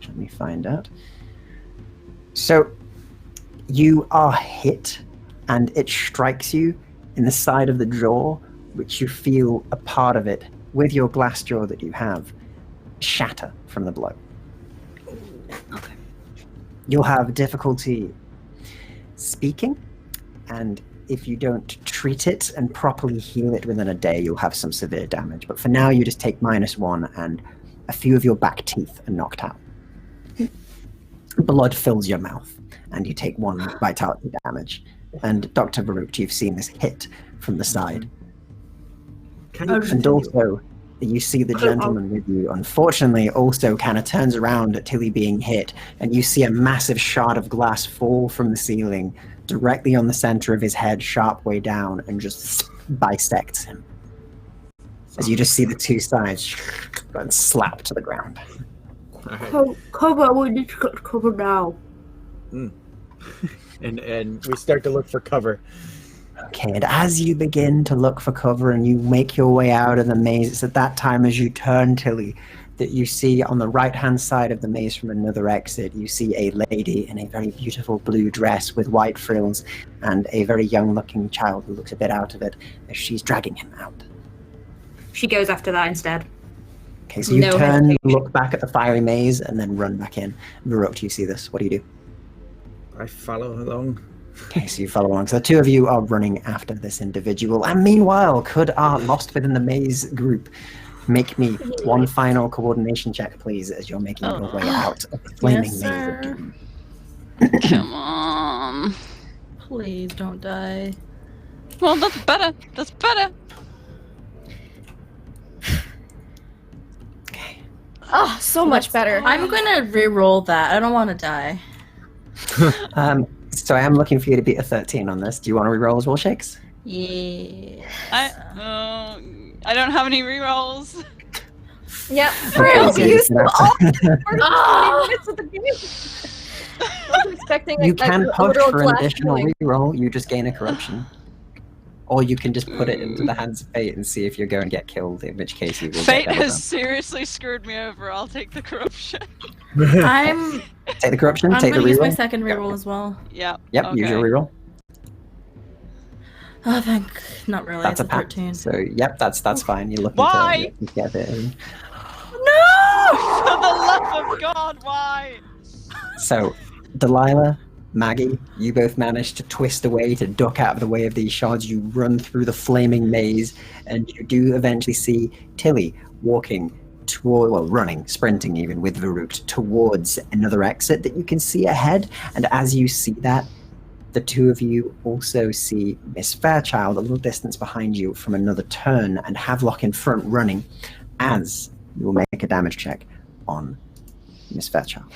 Let me find out. So you are hit, and it strikes you in the side of the jaw, which you feel a part of it, with your glass jaw that you have, shatter from the blow. Okay. You'll have difficulty speaking, and if you don't treat it and properly heal it within a day, you'll have some severe damage. But for now, you just take -1, and a few of your back teeth are knocked out. Blood fills your mouth, and you take 1 vitality damage. And Dr. Baruch, you've seen this hit from the side. Can you And continue? also, you see the gentleman with you, unfortunately, also kind of turns around at Tilly being hit, and you see a massive shard of glass fall from the ceiling directly on the center of his head, sharp way down, and just bisects him. As you just see the two sides and slap to the ground. All right. Cover, we need to cover now. And we start to look for cover. Okay, and as you begin to look for cover and you make your way out of the maze, it's at that time as you turn, Tilly, that you see on the right-hand side of the maze from another exit, you see a lady in a very beautiful blue dress with white frills and a very young-looking child who looks a bit out of it as she's dragging him out. She goes after that instead. Okay, so you No turn, hesitation. look back at the fiery maze, and then run back in. Baruch, you see this. What do you do? I follow along. Okay, so you follow along. So the two of you are running after this individual. And meanwhile, could our Lost Within the Maze group make me one final coordination check, please, as you're making your way out of the flaming Yes, maze sir. of doom? Come on. Please don't die. Well, that's better. That's better. Okay. Oh, so much better. I'm gonna re-roll that. I don't want to die. So I am looking for you to beat a 13 on this. Do you want to reroll as well, Shakes? Yeah. I don't have any rerolls. Yeah, Okay, Frills, so you you're gonna have to- for 20 minutes of the game. I wasn't expecting You like, can a push literal for an glass additional ceiling. reroll, you just gain a corruption. Or you can just put it into the hands of fate and see if you're going to get killed, in which case you will Fate get has seriously screwed me over. I'll take the corruption. I'm Take the corruption, I'm take the gonna use my reroll. second reroll as well. Yeah. Yep, okay. use your reroll. Oh, thank. Not really. That's it's a pass. 13. So, yep, that's fine. You're looking Why? to get it in. No! For the love of God, why? So, Delilah, Maggie, you both manage to twist away to duck out of the way of these shards. You run through the flaming maze, and you do eventually see Tilly walking toward, well, running, sprinting even with Varut towards another exit that you can see ahead. And as you see that, the two of you also see Miss Fairchild a little distance behind you from another turn, and Havelock in front running, as you will make a damage check on Miss Fairchild.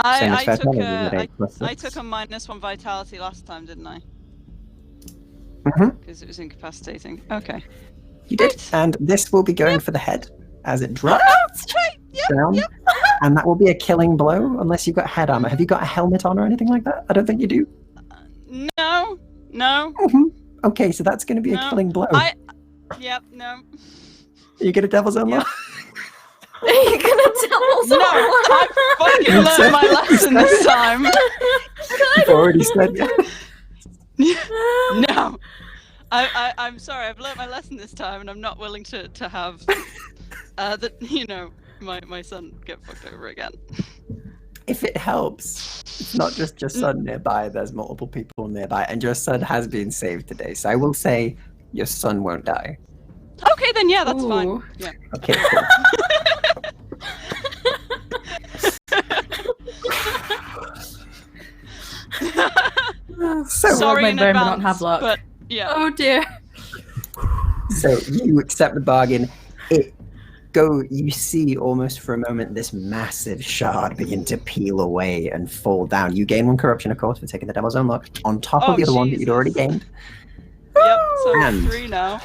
I took Fairchild, a +6. -1 vitality last time, didn't I? Mhm. Because it was incapacitating. Okay. You did, Right. and this will be going for the head as it drops Straight. Yep. down, and that will be a killing blow unless you've got head armor. Have you got a helmet on or anything like that? I don't think you do. No. No. Okay, so that's going to be a No. killing blow. Yep. No. You get a devil's armor. Yep. Are you gonna tell us? No. I fucking learned my lesson this time. You've already said No. I'm sorry. I've learned my lesson this time, and I'm not willing to have my son get fucked over again. if it helps, it's not just your son nearby. There's multiple people nearby, and your son has been saved today. So I will say your son won't die. Okay, then yeah, that's fine. Ooh. Yeah. Okay, cool. So, Sorry my in brain will advance, not have luck. but yeah. Oh dear. So you accept the bargain. You see almost for a moment this massive shard begin to peel away and fall down. You gain 1 corruption, of course, for taking the Devil's Own Luck, on top of the other one that you'd already gained. Yep, so I'm And- 3 now.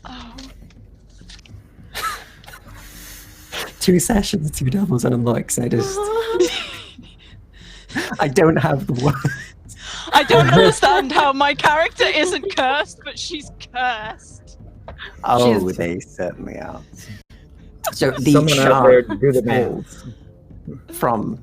Oh. 2 sessions, 2 Devil's Own Lucks. I don't have the words. I don't understand how my character isn't cursed, but she's cursed. Oh, they certainly are. So the Someone out there shard do the falls math. from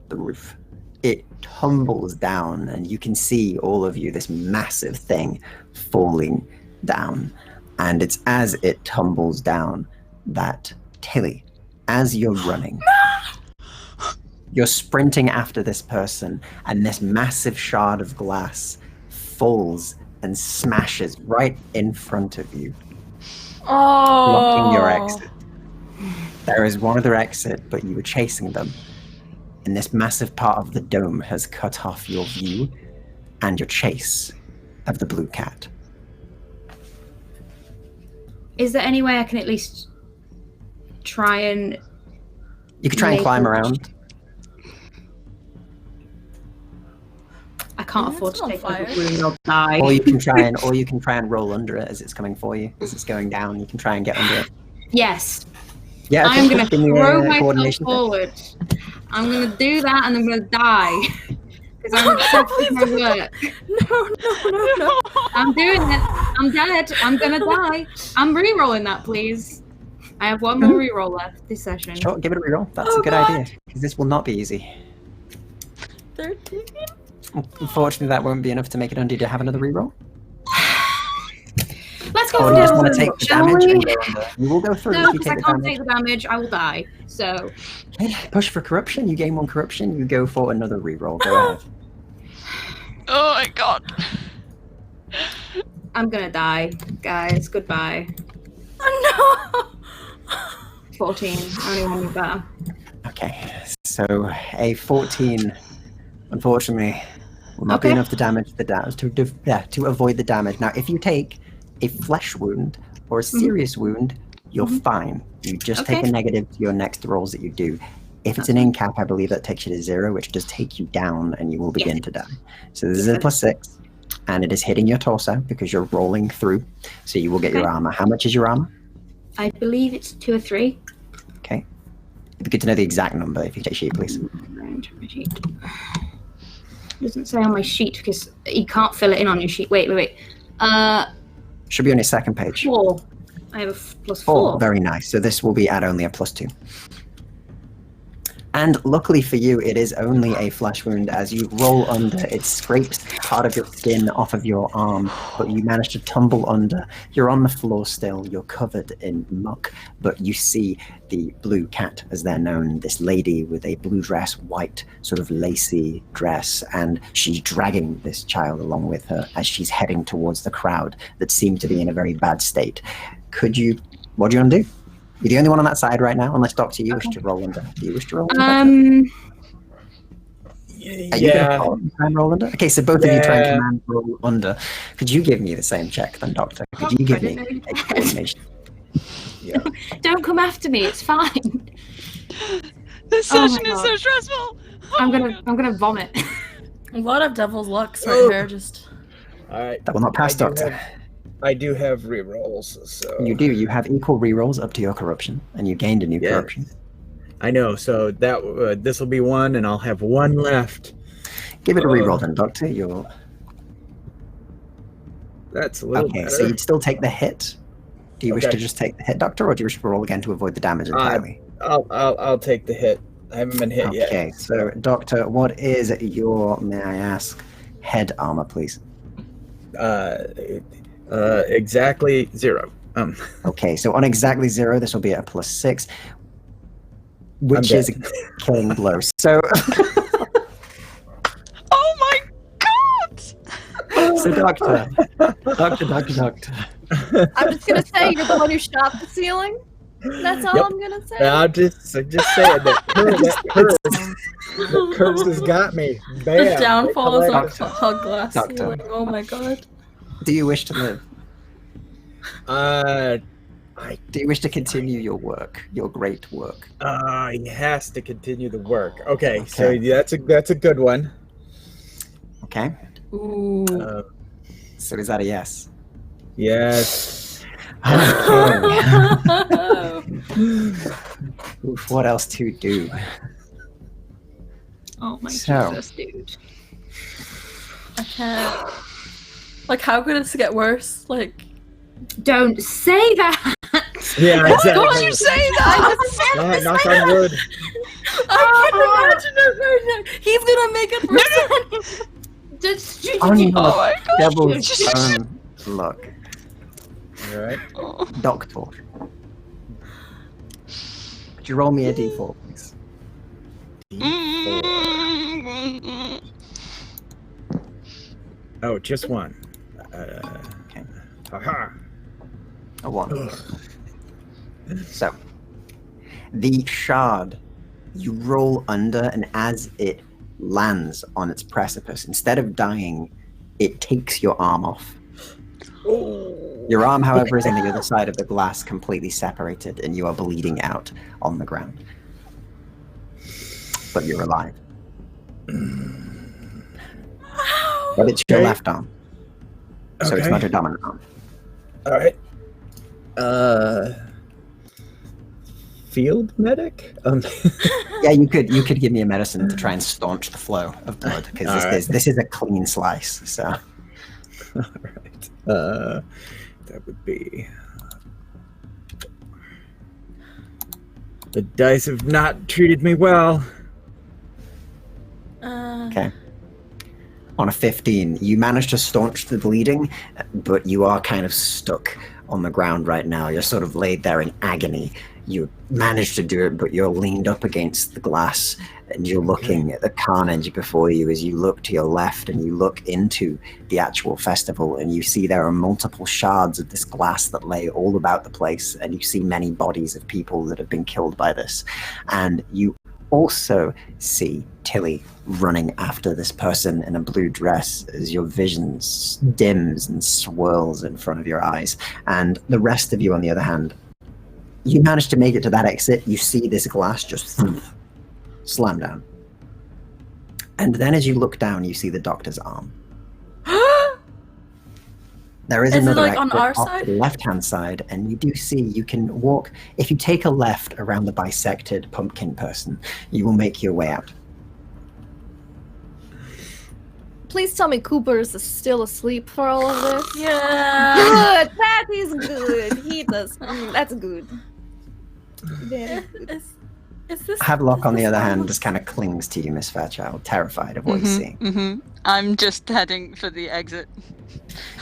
the roof. It tumbles down, and you can see all of you, this massive thing falling down. And it's as it tumbles down that, Tilly, as you're running, you're sprinting after this person, and this massive shard of glass falls and smashes right in front of you, Oh. blocking your exit. There is one other exit, but you were chasing them, and this massive part of the dome has cut off your view and your chase of the blue cat. Is there any way I can at least try and... You could try and Make climb it- around. I can't Yeah, afford it's to on take fire. a wound or die. Or you can try and roll under it as it's coming for you. As it's going down, you can try and get under it. Yes. Yeah, okay, I'm cool. going Give to me a throw myself coordination check. forward. I'm going to do that and I'm going to die. Because I'm obsessed with my work. No. I'm doing it. I'm dead. I'm going to die. I'm re-rolling that, please. I have one more re-roll left this session. Sure, give it a reroll. That's Oh, a good God. idea. Because this will not be easy. 13? Unfortunately, that won't be enough to make it undo to have another reroll. Let's go Or for you just the want to take the shall damage we? and go under. You will go through No, if you because I take the can't damage. take the damage. I will die. So, Okay, push for corruption. You gain 1 corruption. You go for another reroll. Go ahead. Oh my god. I'm going to die. Guys, goodbye. Oh 14. Only one you better. Okay, so a 14, unfortunately, will not be Okay. enough to damage the to avoid the damage. Now, if you take a flesh wound or a serious wound, you're fine. You just take Okay. a negative to your next rolls that you do. If it's an incap, I believe that takes you to 0, which does take you down, and you will begin to die. So this is a +6, and it is hitting your torso because you're rolling through. So you will get your Okay. armor. How much is your armor? I believe it's 2 or 3. Okay. It'd be good to know the exact number if you take a sheet, please. Doesn't say on my sheet because you can't fill it in on your sheet. Wait. Should be on your second page. 4. I have a +4. 4. Very nice. So this will be at only a +2. And luckily for you, it is only a flesh wound. As you roll under, it scrapes part of your skin off of your arm, but you manage to tumble under. You're on the floor still, you're covered in muck, but you see the blue cat, as they're known, this lady with a blue dress, white, sort of lacy dress, and she's dragging this child along with her as she's heading towards the crowd that seem to be in a very bad state. What do you want to do? You're the only one on that side right now, unless Doctor, you wish to roll under. Do you wish to roll under? Are you Yeah. going to try and roll under? Okay, so both of you try and Yeah. command roll under. Could you give me the same check then, Doctor? Could you give I me didn't know you a did. coordination? Yeah. Don't come after me. It's fine. This Oh my session is so God. stressful. Oh I'm my gonna God. I'm gonna vomit. A lot of devil's lucks right Oh. here. Just All right. That will not pass, I do Doctor. I do have rerolls, so You do. You have equal rerolls up to your corruption, and you gained a new Yeah. corruption. I know. So that this will be 1, and I'll have 1 left. Give it a reroll then, Doctor. That's a little Okay, better. so you'd still take the hit. Do you wish Okay. to just take the hit, Doctor, or do you wish to roll again to avoid the damage entirely? I'll take the hit. I haven't been hit yet. Okay, so Doctor, what is your, may I ask, head armor, please? Exactly 0. Okay, so on exactly 0, this will be at a +6. which is a killing blow. So, Oh my god! so doctor. I'm just gonna say you're the one who shot the ceiling. That's all Yep. I'm gonna say. I'm just saying that curse has got me. Bam. The downfall is Collect- on hug glass Doctor. ceiling. Oh my god. Do you wish to live? Do you wish to continue your work, your great work? He has to continue the work. Okay, so that's a good one. Okay. Ooh. So is that a yes? Yes. Oof, what else to do? Oh my So- Jesus, dude. I can't. Like, how could this get worse? Like, Don't say that! Yeah, exactly. Don't you say that! Knock on wood. I can imagine it right now. He's gonna make it worse. Just Oh my god! Devil's own luck. All right. Doctor. Could you roll me a d4, please? Oh, just one. Haha. A 1. So, the shard, you roll under, and as it lands on its precipice, instead of dying, it takes your arm off. Your arm, however, is on the other side of the glass, completely separated, and you are bleeding out on the ground. But you're alive. But it's your Okay. left arm. So it's Okay. not your dominant arm. All right. Field medic? Yeah, you could give me a medicine to try and staunch the flow of blood, because All right. this is a clean slice. So All right. That would be. The dice have not treated me well. okay. On a 15, you manage to staunch the bleeding, but you are kind of stuck on the ground right now. You're sort of laid there in agony. You managed to do it, but you're leaned up against the glass, and you're looking at the carnage before you as you look to your left and you look into the actual festival, and you see there are multiple shards of this glass that lay all about the place, and you see many bodies of people that have been killed by this. And you also see Tilly running after this person in a blue dress as your vision dims and swirls in front of your eyes. And the rest of you, on the other hand, you manage to make it to that exit. You see this glass just slam down. And then as you look down, you see the doctor's arm. There is Is it, another like, on exit our off side? the left-hand side, and you do see you can walk. If you take a left around the bisected pumpkin person, you will make your way out. Please tell me Cooper is still asleep for all of this. Yeah. Good. That is good. He does. That's good. Very good. Is this? Havelock, on the other hand, almost- just kind of clings to you, Miss Fairchild, terrified of what he's seeing. I'm just heading for the exit.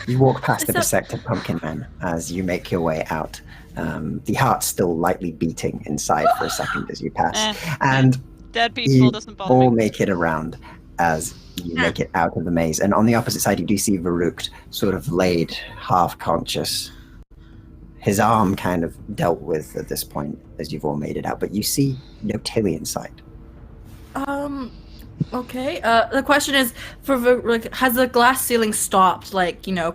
You walk past Is the that- bisected pumpkin man as you make your way out. The heart's still lightly beating inside for a second as you pass. And Dead people you doesn't bother all me. make it around as you make it out of the maze. And on the opposite side, you do see Varuk sort of laid, half conscious. His arm kind of dealt with at this point as you've all made it out, but you see no Tilly in sight. Okay. The question is, has the glass ceiling stopped,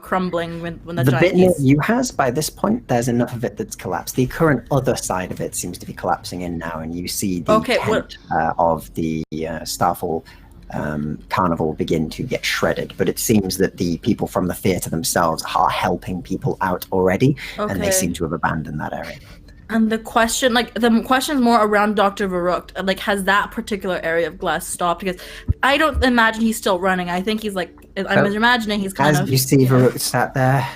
crumbling when the The giant bit near piece- you has, by this point, there's enough of it that's collapsed. The current other side of it seems to be collapsing in now, and you see the Okay, tent of the Starfall carnival begin to get shredded. But it seems that the people from the theatre themselves are helping people out already, and they Okay. seem to have abandoned that area. And the question, the question is more around Dr. Varuk. Has that particular area of glass stopped? Because I don't imagine he's still running. I think he's I'm imagining he's kind As of. you see Varuk sat there,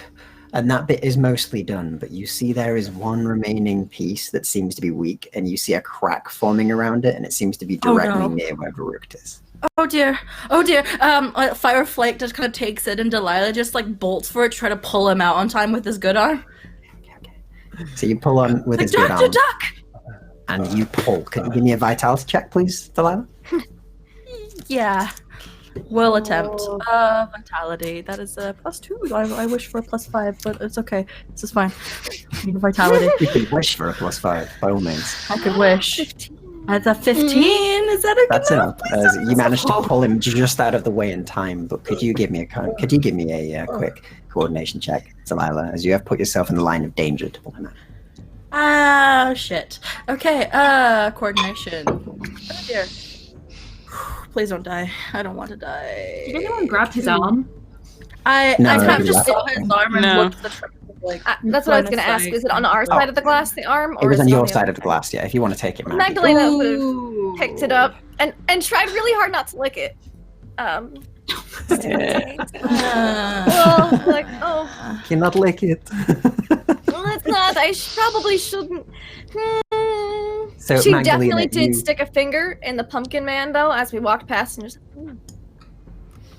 and that bit is mostly done, but you see there is one remaining piece that seems to be weak, and you see a crack forming around it, and it seems to be Oh, directly no. near where Varuk is. Oh dear! Oh dear! Fireflake just kind of takes it, and Delilah just bolts for it, try to pull him out on time with his good arm. So you pull on with his good Doctor, arm. duck! and you pull. Could you give me a vitality check, please, Delilah? Yeah. Will attempt. Vitality. That is a +2. I wish for a +5, but it's okay. This is fine. Vitality. You could wish for a +5, by all means. I could wish. That's a 15. Is that a That's good enough. As you managed to pull him just out of the way in time, but could you give me a quick coordination check, Delilah, as you have put yourself in the line of danger to pull him out? Ah, shit. Okay, coordination. Oh dear. Please don't die. I don't want to die. Did anyone grab his arm? I No, kind of he just left. saw his arm and No. looked at the truck. Like, That's what I was going to ask. Is it on our side of the glass, the arm? It was is on it your the side other of the glass, yeah. If you want to take it, man. Magdalena would have Ooh. picked it up and tried really hard not to lick it. Well, like, oh, Cannot lick it. well, it's not. I probably shouldn't. So, She Magdalena, definitely did you stick a finger in the pumpkin man, though, as we walked past, and just.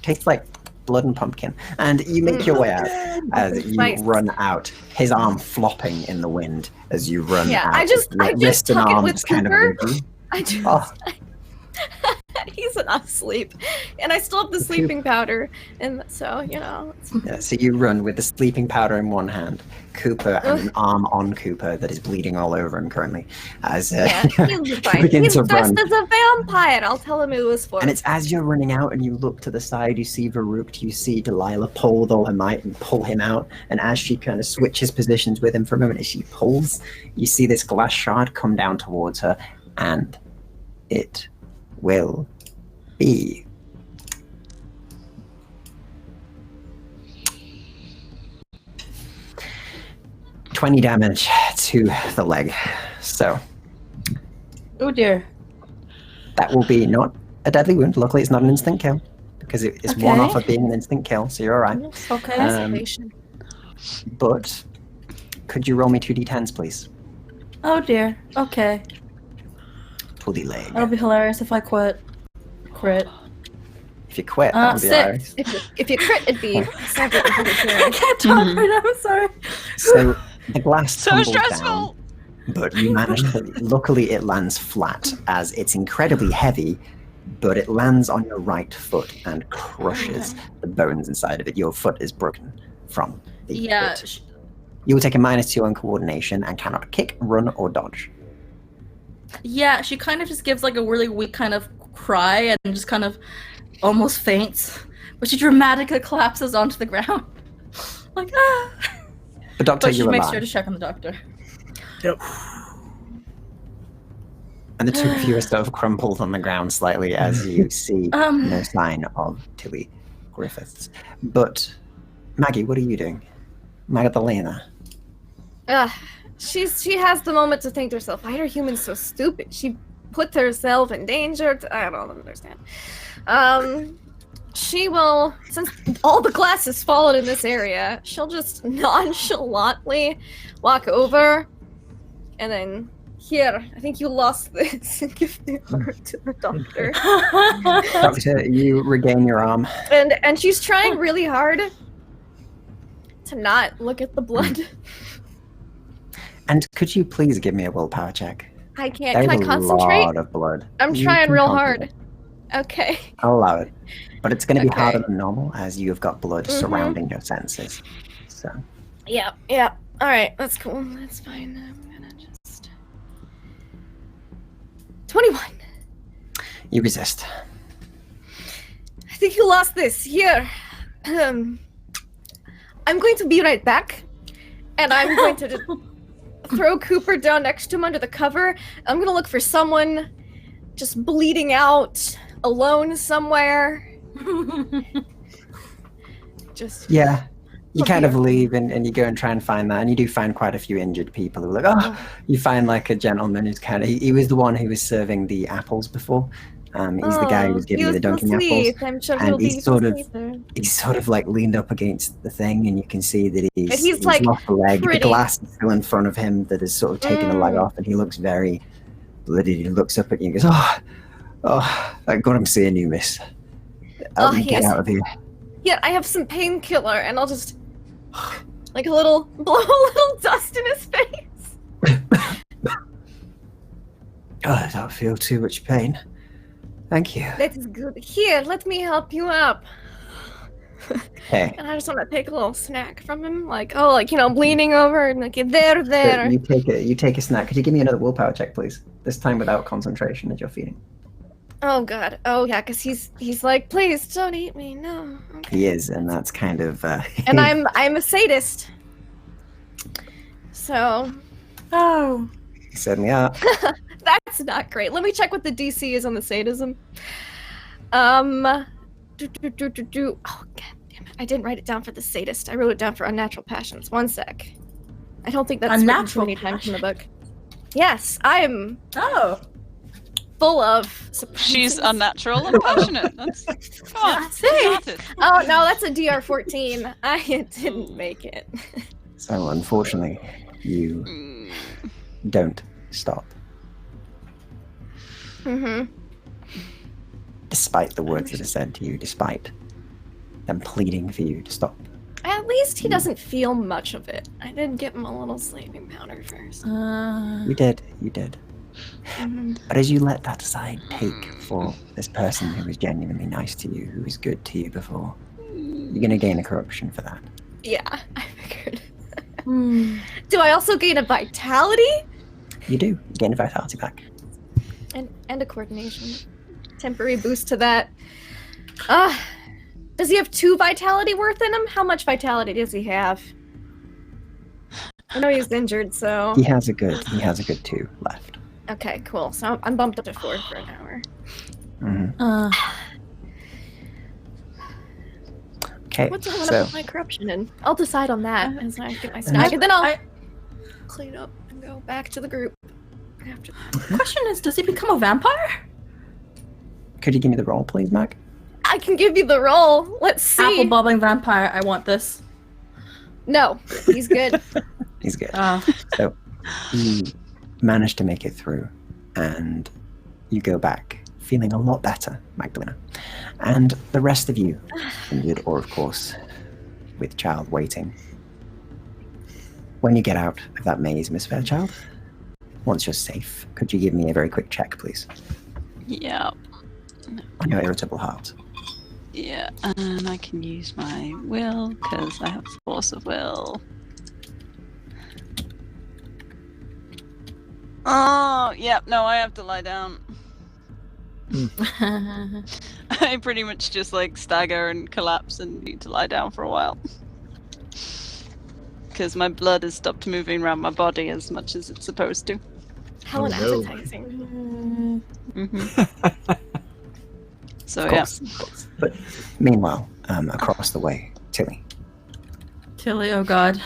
tastes like blood and pumpkin, and you make your way out as you Nice. run out. His arm flopping in the wind as you run Yeah, out. I just wrist and tuck it arm with just kind of Cooper. rigid. I just. Oh. He's not asleep, and I still have the sleeping powder, and so it's Yeah, so you run with the sleeping powder in one hand, Cooper, and an arm on Cooper that is bleeding all over him currently. As yeah, he'll be fine. begin He's to dressed run. as a vampire. I'll tell him it was for. And it's as you're running out and you look to the side, you see Varuk, you see Delilah pull with all her might and pull him out. And as she kind of switches positions with him for a moment, as she pulls, you see this glass shard come down towards her, and it will be 20 damage to the leg. So Oh dear. that will be not a deadly wound. Luckily, it's not an instant kill because it's one Okay. off of being an instant kill, so you're all right. Okay. But could you roll me 2d10s, please? Oh dear. Okay. To the leg. That'll be hilarious if I quit. Crit. If you quit, that would be 6. hilarious. If you crit, it'd be separate. I can't talk right now. I'm sorry. So the glass So tumbles stressful. down, but you manage to. Luckily, it lands flat as it's incredibly heavy, but it lands on your right foot and crushes the bones inside of it. Your foot is broken from the Yeah. hit. You will take a -2 on coordination and cannot kick, run, or dodge. Yeah, she kind of just gives like a really weak kind of cry and just kind of almost faints, but she dramatically collapses onto the ground. Like, ah. But Doctor, But she you're makes alive. sure to check on the doctor. Yep. And the two of you are sort of crumpled on the ground slightly as you see no sign of Tilly Griffiths. But Maggie, what are you doing? Magdalena. She has the moment to think to herself, why are humans so stupid? She put herself in danger. I don't understand. She will, since all the glass has fallen in this area, she'll just nonchalantly walk over and then, here, I think you lost this, and give the heart to the doctor. Doctor, you regain your arm. And she's trying really hard to not look at the blood. And could you please give me a willpower check? I can't. There's Can I concentrate? a lot of blood. I'm You trying can real concentrate. hard. Okay. I'll allow it. But it's going to be Okay. harder than normal as you've got blood surrounding your senses. So, Yeah. All right, that's cool. That's fine. I'm gonna just 21. you resist. I think you lost this. Here. I'm going to be right back, and I'm going to just throw Cooper down next to him under the cover. I'm gonna look for someone just bleeding out alone somewhere. Just Yeah. You kind of leave and you go and try and find that, and you do find quite a few injured people who are like, oh, you find like a gentleman who's kind of, he was the one who was serving the apples before. He's the guy who was giving you the dunking apples. sweet. I'm sure And he'll be he's sort of- sweeter. He's sort of like leaned up against the thing, and you can see that he's like, lost a leg. pretty- The glass is still in front of him that has sort of taken the leg off, and he looks very bloodied. He looks up at you and goes, thank God I'm seeing you, miss. Help me get yes. out of here. Yeah, I have some painkiller, and I'll just like blow a little dust in his face. Oh, I don't feel too much pain. Thank you. That is good. Here, let me help you up. Okay. And I just want to take a little snack from him, like, I'm leaning over and like, there. So you take a snack. Could you give me another willpower check, please? This time without concentration as you're feeding. Oh god. Oh yeah, because he's like, please don't eat me. No. Okay. He is, and that's kind of. And I'm a sadist. So. Oh. You certainly are. That's not great. Let me check what the DC is on the sadism. Oh god damn it! I didn't write it down for the sadist. I wrote it down for unnatural passions. 1 sec. I don't think that's written too many times in the book. Yes, I'm. Oh. Full of surprises. She's unnatural and passionate. That's Oh no, that's a DR14. I didn't make it. So unfortunately, you don't stop. Mm-hmm. Despite the words that are said to you, despite them pleading for you to stop. At least he doesn't feel much of it. I did give him a little sleeping powder first. You did. Mm-hmm. But as you let that aside take for this person who was genuinely nice to you, who was good to you before, you're going to gain a corruption for that. Yeah, I figured. Do I also gain a vitality? You do. You gain a vitality back. And a coordination. Temporary boost to that. Does he have 2 vitality worth in him? How much vitality does he have? I know he's injured, so... He has a good 2 left. Okay, cool. So I'm bumped up to 4 for an hour. Mm-hmm. Okay, What do I want to put my corruption in? I'll decide on that as I get my snack, I- and then I'll I- clean up and go back to the group. After Question is, does he become a vampire? Could you give me the roll, please, Mac? I can give you the roll. Let's see. Apple bobbing vampire. I want this. No, he's good. He's good. Oh. So you manage to make it through, and you go back feeling a lot better, Magdalena. And the rest of you, injured or, of course, with child waiting. When you get out of that maze, Miss Fairchild, once you're safe, could you give me a very quick check, please? Yeah. On your irritable heart. Yeah, and I can use my will because I have force of will. Oh, yeah, no, I have to lie down. I pretty much just like stagger and collapse and need to lie down for a while. Because my blood has stopped moving around my body as much as it's supposed to. How unappetizing. Mm-hmm. So, Of course. But meanwhile, across the way, Tilly. Tilly, oh god.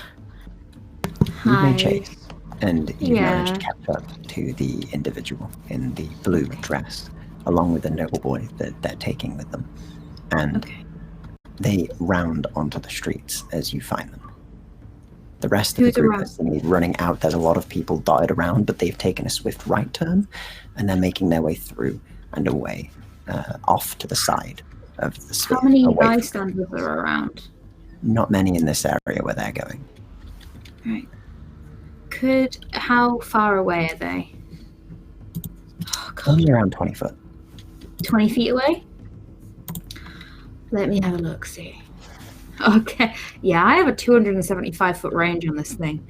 You Hi. made chase, and you Yeah. managed to catch up to the individual in the blue dress, along with the noble boy that they're taking with them. And they round onto the streets as you find them. The rest of the group is running out. There's a lot of people dotted around, but they've taken a swift right turn, and they're making their way through and away, off to the side of the street. How many away from- bystanders are around? Not many in this area where they're going. Right. How far away are they? Oh, God. Only around 20 foot. 20 feet away? Let me have a look, see. Okay. Yeah, I have a 275-foot range on this thing.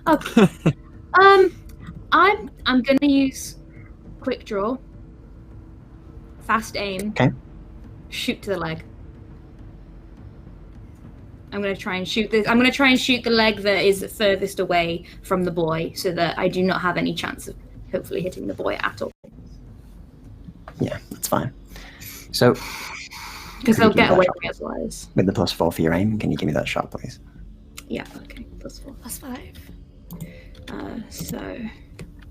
Okay. I'm gonna use quick draw. Fast aim. Okay. Shoot to the leg. I'm gonna try and shoot this. I'm gonna try and shoot the leg that is furthest away from the boy, so that I do not have any chance of hopefully hitting the boy at all. Yeah, that's fine. So, Because Could you they'll give get me away that from me otherwise. with the +4 for your aim, can you give me that shot, please? Yeah. Okay. +4. +5. So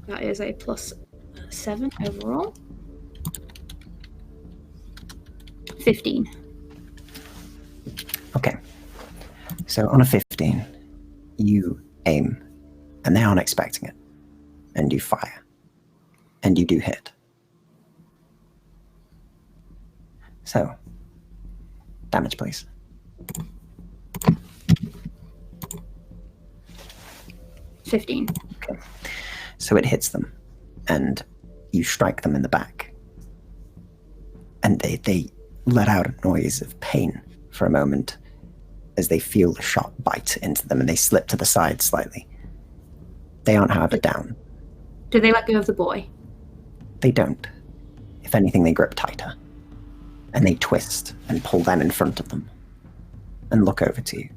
that is a +7 overall. 15. Okay. So on a 15, you aim, and they aren't expecting it, and you fire, and you do hit. So, damage, please. $15. So it hits them, and you strike them in the back. And they let out a noise of pain for a moment as they feel the shot bite into them and they slip to the side slightly. They aren't, however, down. Do they let go of the boy? They don't. If anything, they grip tighter. And they twist and pull them in front of them and look over to you.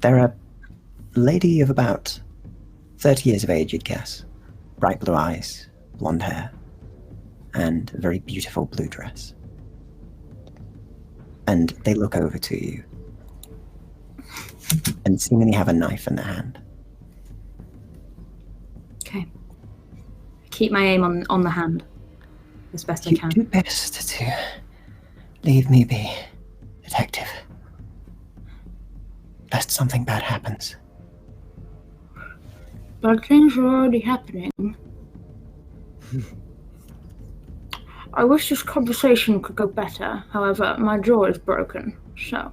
They're a lady of about 30 years of age, you'd guess. Bright blue eyes, blonde hair, and a very beautiful blue dress. And they look over to you and seemingly have a knife in their hand. Okay. Keep my aim on the hand as best I can. You do best to leave me be, detective. Lest something bad happens. But things are already happening. I wish this conversation could go better. However, my jaw is broken, so...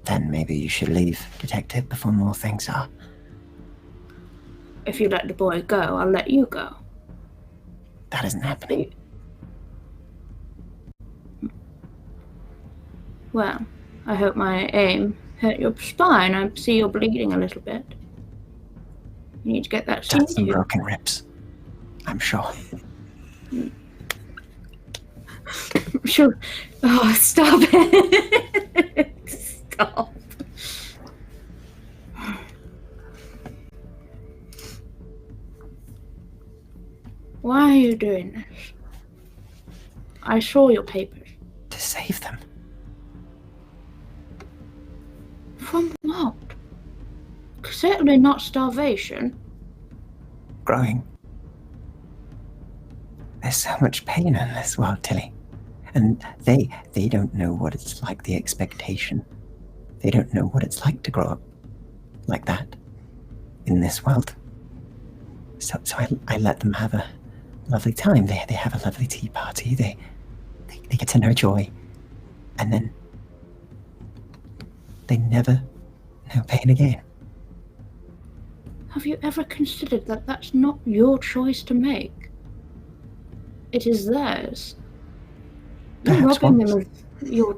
Then maybe you should leave, detective, before more things are. If you let the boy go, I'll let you go. That isn't happening. Well, I hope my aim hurt your spine. I see you're bleeding a little bit. You need to get that seen That's some to. broken ribs, I'm sure. Sure. Oh, stop it. Stop. Why are you doing this? I saw your papers. To save them. From what? Certainly not starvation. Growing. There's so much pain in this world, Tilly. And they don't know what it's like, the expectation. They don't know what it's like to grow up like that in this world. So I let them have a lovely time. They have a lovely tea party. They get to know Joy. And then they never know pain again. Have you ever considered that that's not your choice to make? It is theirs. You Perhaps robbing them once. of your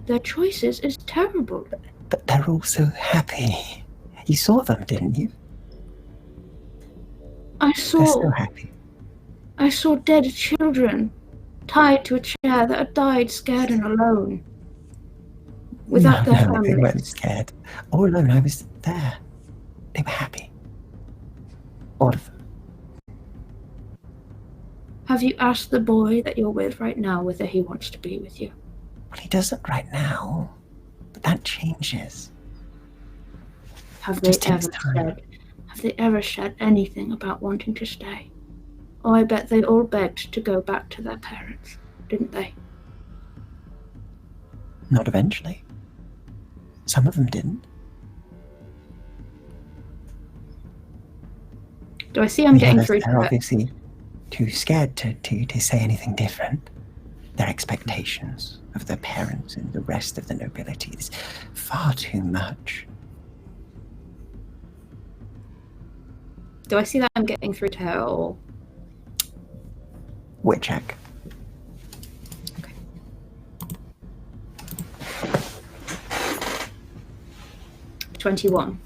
their choices is terrible. But they're all so happy. You saw them, didn't you? I They're so saw happy. dead children tied to a chair that had died scared and alone. Without their They families. weren't scared. All alone, I was there. They were happy. All of them. Have you asked the boy that you're with right now whether he wants to be with you? Well, he doesn't right now. But that changes. Have It they just takes ever time. said anything about wanting to stay? Oh, I bet they all begged to go back to their parents, didn't they? Not eventually. Some of them didn't. Do I see I'm getting through to They're her? obviously too scared to say anything different. Their expectations of their parents and the rest of the nobility is far too much. Do I see that I'm getting through to her or... Wit check. 21.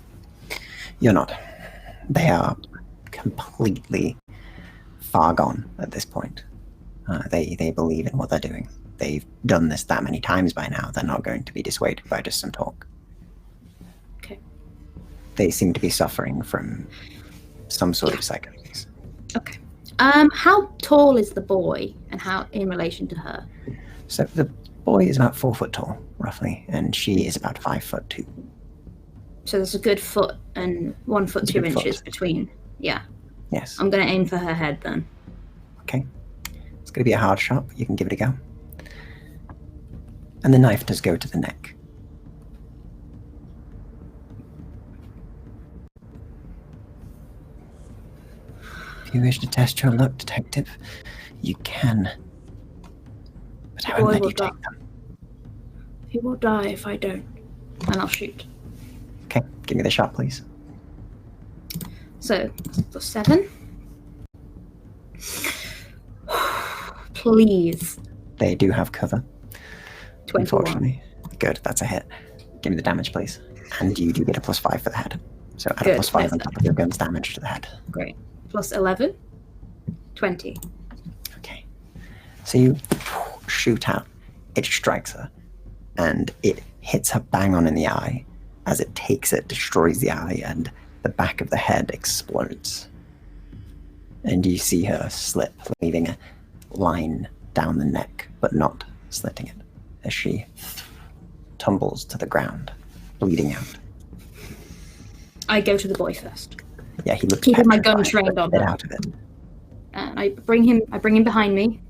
You're not. They are completely far gone at this point. They believe in what they're doing. They've done this that many times by now. They're not going to be dissuaded by just some talk. Okay. They seem to be suffering from some sort of psychosis. Okay. How tall is the boy and how in relation to her? So the boy is about 4 foot tall, roughly, and she is about 5'2". So there's a good foot and 1 foot It's a 2 good inches foot. between. Yeah. Yes. I'm going to aim for her head then. Okay. It's going to be a hard shot, but you can give it a go. And the knife does go to the neck. If you wish to test your luck, detective, you can. But I won't let you take them. He will die if I don't. And I'll shoot. Okay, give me the shot, please. So, +7. please. They do have cover. 21. Unfortunately. Good, that's a hit. Give me the damage, please. And you do get a +5 for the head. So add a Good, +5 on top of your gun's damage to the head. Great. Plus 11. 20. Okay. So you shoot out. It strikes her. And it hits her bang on in the eye. As it takes it, destroys the eye, and the back of the head explodes. And you see her slip, leaving a line down the neck, but not slitting it, as she tumbles to the ground, bleeding out. I go to the boy first. Yeah, he looks Keeping my gun petrified, trained but on get her. out of it. And I bring him behind me.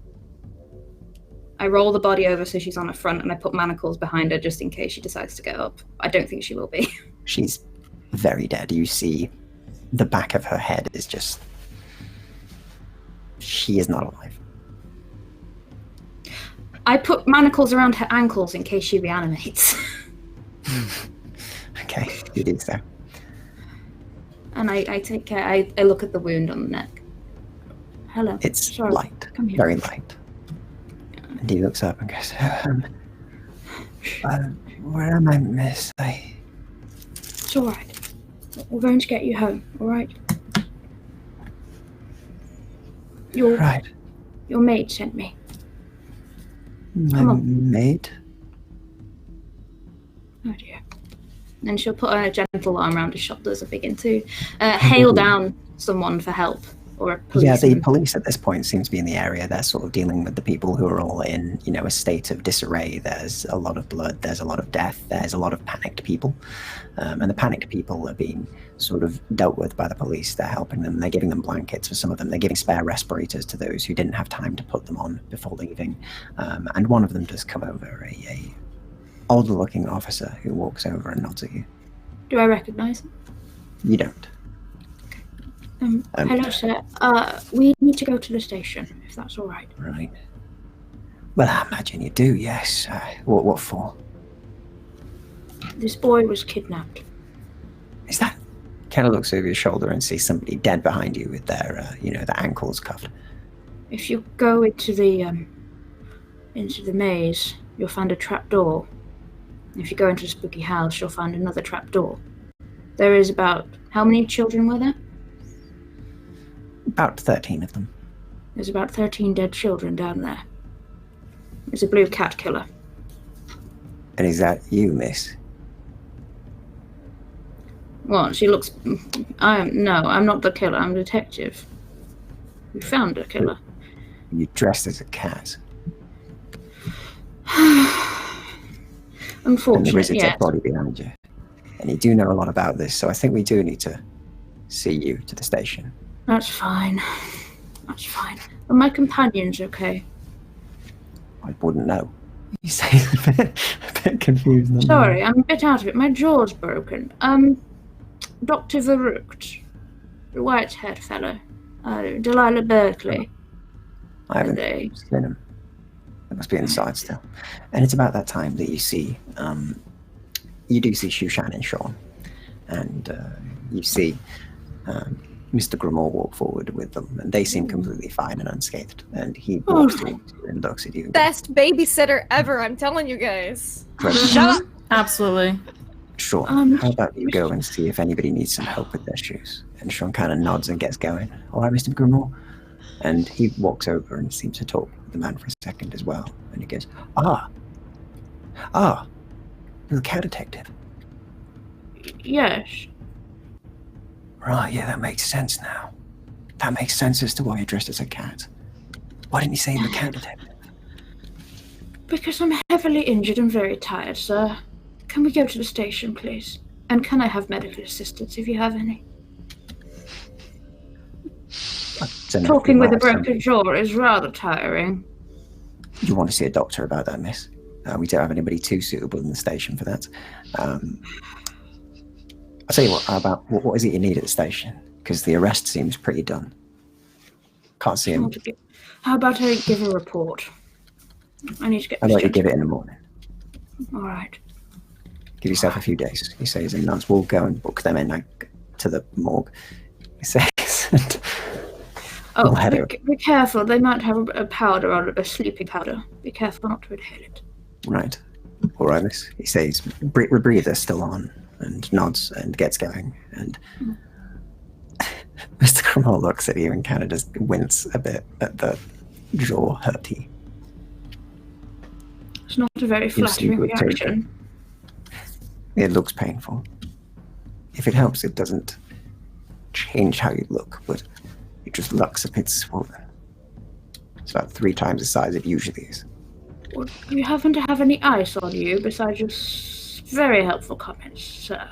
I roll the body over so she's on her front, and I put manacles behind her just in case she decides to get up. I don't think she will be. She's very dead. You see the back of her head is just... She is not alive. I put manacles around her ankles in case she reanimates. Okay, you do so. And I take care. I look at the wound on the neck. Hello. It's Sorry. light, Come here. very light. And he looks up and goes, where am I, miss? It's all right. We're going to get you home, all right? Right. Your maid sent me. My Come on. maid? Oh dear. And she'll put a gentle arm around his shoulders and begin to hail down someone for help. Or a Yeah, the policeman. police at this point seem to be in the area. They're sort of dealing with the people who are all in, a state of disarray. There's a lot of blood, there's a lot of death, there's a lot of panicked people. And the panicked people are being sort of dealt with by the police. They're helping them, they're giving them blankets for some of them, they're giving spare respirators to those who didn't have time to put them on before leaving. And one of them does come over, a older looking officer who walks over and nods at you. Do I recognize him? You don't. Hello, sir. We need to go to the station, if that's all right. Right. Well, I imagine you do, yes. What for? This boy was kidnapped. Is that? Kenna looks over your shoulder and sees somebody dead behind you with their, their ankles cuffed. If you go into the maze, you'll find a trap door. If you go into the spooky house, you'll find another trap door. There is about... How many children were there? About 13 of them. There's about 13 dead children down there. There's a blue cat killer. And is that you, miss? Well, she looks... No, I'm not the killer. I'm a detective. We found a killer. You dressed as a cat. And there Unfortunately, is a dead body behind you. And you do know a lot about this, so I think we do need to see you to the station. That's fine. That's fine. Are my companions okay? I wouldn't know. You say a bit confused. Sorry, I'm a bit out of it. My jaw's broken. Dr. Verrucht, the white-haired fellow, Delilah Berkeley. I haven't They- seen him. It must be inside still. And it's about that time that you see, you do see Shushan and Sean. And you see Mr. Grimoire walk forward with them. And they seem completely fine and unscathed. And he walks towards you and looks at you. Best babysitter ever, I'm telling you guys. Shut up! Absolutely. Sean, how about you go and see if anybody needs some help with their shoes? And Sean kind of nods and gets going. All right, Mr. Grimoire. And he walks over and seems to talk with the man for a second as well. And he goes, you're the cat detective. Yes. Right, yeah, that makes sense now. That makes sense as to why you're dressed as a cat. Why didn't you say you're the cat detective? Because I'm heavily injured and very tired, sir. Can we go to the station, please? And can I have medical assistance if you have any? Talking with a broken jaw is rather tiring. You want to see a doctor about that, miss? We don't have anybody too suitable in the station for that. I'll tell you what, how about, what is it you need at the station? Because the arrest seems pretty done. Can't see him. How about I give a report? I need to get I'd this like to give it gentleman- in the morning. All right. Give yourself a few days. He says, and nuns will go and book them in to the morgue. He says, Oh, Heather. be careful. They might have a powder or a sleeping powder. Be careful not to inhale it. Right. All right, miss. He says, breather's still on, and nods and gets going. And Mr. Cromwell looks at you and kind of just wince a bit at the jaw hurty. It's not a very flattering reaction. It looks painful. If it helps, it doesn't change how you look, but it just looks a bit swollen. It's about 3 times the size it usually is. Well, you happen to have any ice on you besides your very helpful comments, sir?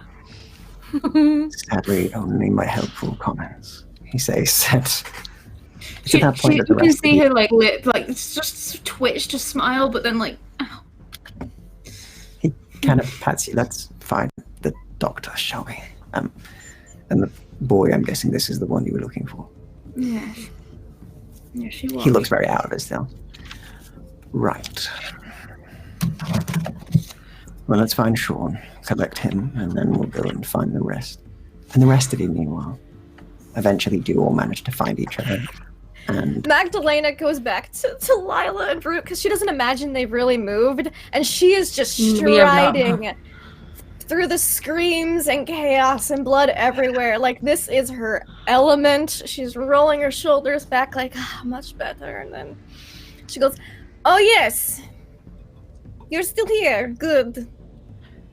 Sadly, only my helpful comments. He says that. You can see her like lip, like it's just twitch to smile, but then like, ow. He kind of pats you. That's fine. The doctor, shall we? And the boy, I'm guessing this is the one you were looking for. Yes. Yes, she was. He looks very out of it still. Right. Well, let's find Sean, collect him, and then we'll go and find the rest. And the rest of you, meanwhile, eventually do all manage to find each other. And Magdalena goes back to Lila and Brute because she doesn't imagine they've really moved, and she is just striding through the screams and chaos and blood everywhere. Like, this is her element. She's rolling her shoulders back like, much better. And then she goes, oh yes, you're still here, good.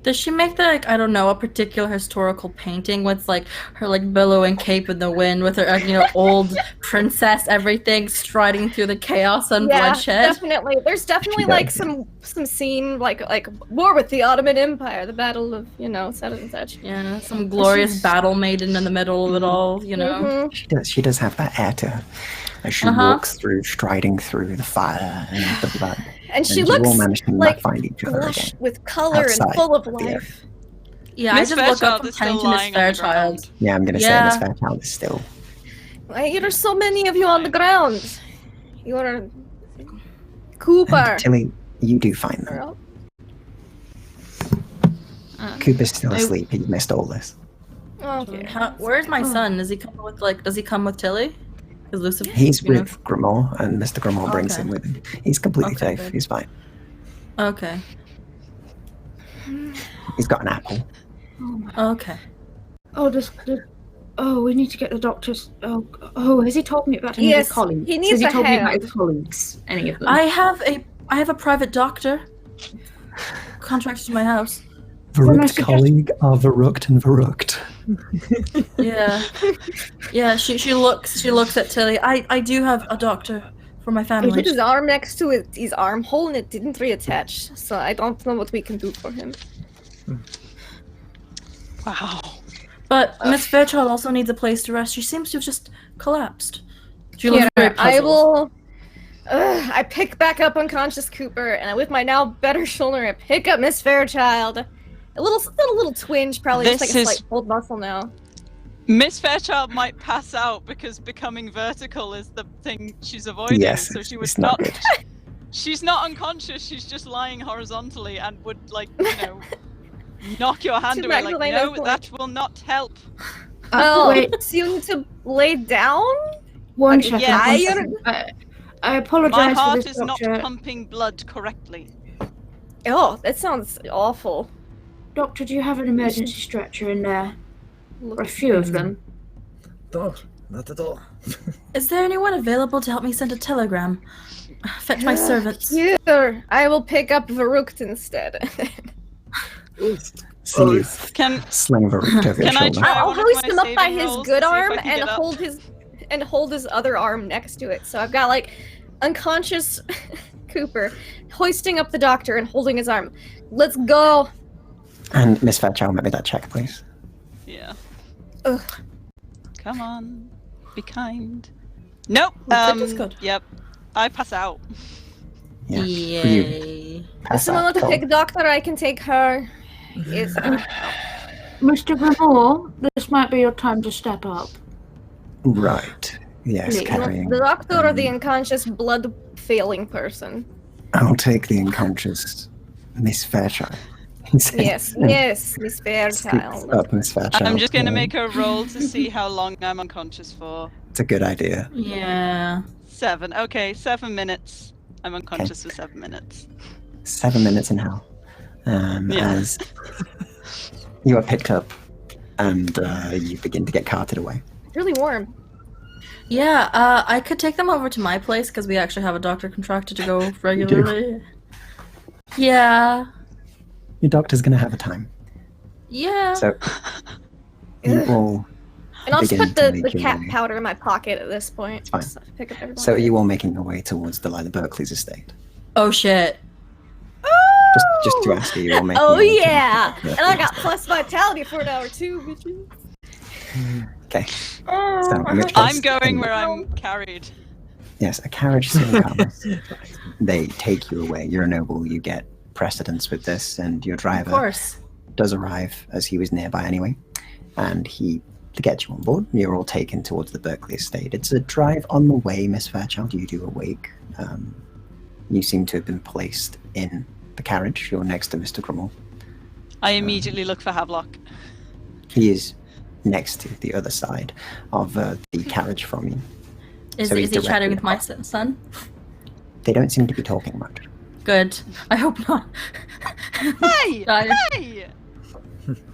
Does she make like, I don't know, a particular historical painting with like her like billowing cape in the wind with her old princess everything striding through the chaos and bloodshed? Definitely. There's definitely like some scene like war with the Ottoman Empire, the battle of such and such. Yeah, some glorious battle maiden in the middle of it all. Mm-hmm. She does have that air to her as she walks through, striding through the fire and the blood. And she looks like find each other again. with color outside, and full of life. Yeah, Miss I just look up Fairchild from to Miss Fairchild. Yeah, I'm going to say Miss Fairchild is still. Why are so many of you on the ground? You're Cooper. And Tilly, you do find them. Cooper's still asleep. He missed all this. Okay. Where's my son? Does he come with Tilly? He's with Grimoire, and Mr. Grimoire brings him with him. He's completely safe. Good. He's fine. Okay. He's got an apple. Okay. We need to get the doctor's. Has he told me about any of his colleagues? He needs Has he told me about help. his colleagues? Any of them? I have a private doctor contracted to my house. Verrucht colleague are Verrucht and Verrucht. Yeah. She looks at Tilly. I do have a doctor for my family. He put his arm next to his armhole and it didn't reattach, so I don't know what we can do for him. Wow. But Miss Fairchild also needs a place to rest. She seems to have just collapsed. She looks Here, very puzzled. I will. I pick back up unconscious Cooper, and with my now better shoulder, I pick up Miss Fairchild. A little twinge, probably just like a slight pulled muscle now. Miss Fairchild might pass out because becoming vertical is the thing she's avoiding. Yes, so she would it's not good. She's not unconscious. She's just lying horizontally and would knock your hand away. Like, no, that will not help. Wait. So you need to lay down? One second. Yes. I apologize My for heart this, is Doctor. not pumping blood correctly. Oh, that sounds awful. Doctor, do you have an emergency stretcher in there? Or a few of them? No, not at all. Is there anyone available to help me send a telegram? Fetch my servants. Here, I will pick up Verrucht instead. See you Can sling Verrucht over your Can I shoulder. try I'll one of hoist my him up by saving his rolls good to see if I arm can and get up? hold his other arm next to it. So I've got like unconscious Cooper hoisting up the doctor and holding his arm. Let's go. And Miss Fairchild, make me that check, please. Yeah. Ugh. Come on. Be kind. Nope. Good. Yep. I pass out. Yeah. Yay. If someone wants to pick a doctor, I can take her. It's Mr. Grimoire, this might be your time to step up. Right. Yes, Please. carrying. the doctor or the unconscious blood-failing person. I'll take the unconscious Miss Fairchild. Yes, Miss Scoops Fairchild. up Miss Fairchild. I'm just going to make a roll to see how long I'm unconscious for. It's a good idea. Yeah. 7. Okay, 7 minutes. I'm unconscious for 7 minutes. 7 minutes in hell. As you are picked up and you begin to get carted away. It's really warm. Yeah, I could take them over to my place because we actually have a doctor contracted to go regularly. Yeah. Your doctor's going to have a time. Yeah. So you all And I'll just begin put to the make your cat way. powder in my pocket at this point. Fine. Just pick up everyone. So are you all making your way towards Delilah Berkeley's estate? Oh shit. Just to ask you all making Oh your way to- yeah! And I got plus vitality for an hour too, bitches. Okay. So, in which I'm case- going where I'm carried. Yes, a carriage soon comes. They take you away. You're a noble. You get precedence with this, and your Of driver course. does arrive as he was nearby anyway, and he to get you on board. You're all taken towards the Berkeley estate. It's a drive on the way, Miss Fairchild. You do awake. You seem to have been placed in the carriage. You're next to Mr. Crummell. I immediately look for Havelock. He is next to the other side of the carriage from you. Is So he's he chatting directly with my across. son? They don't seem to be talking much. Good. I hope not. Hey! Hey!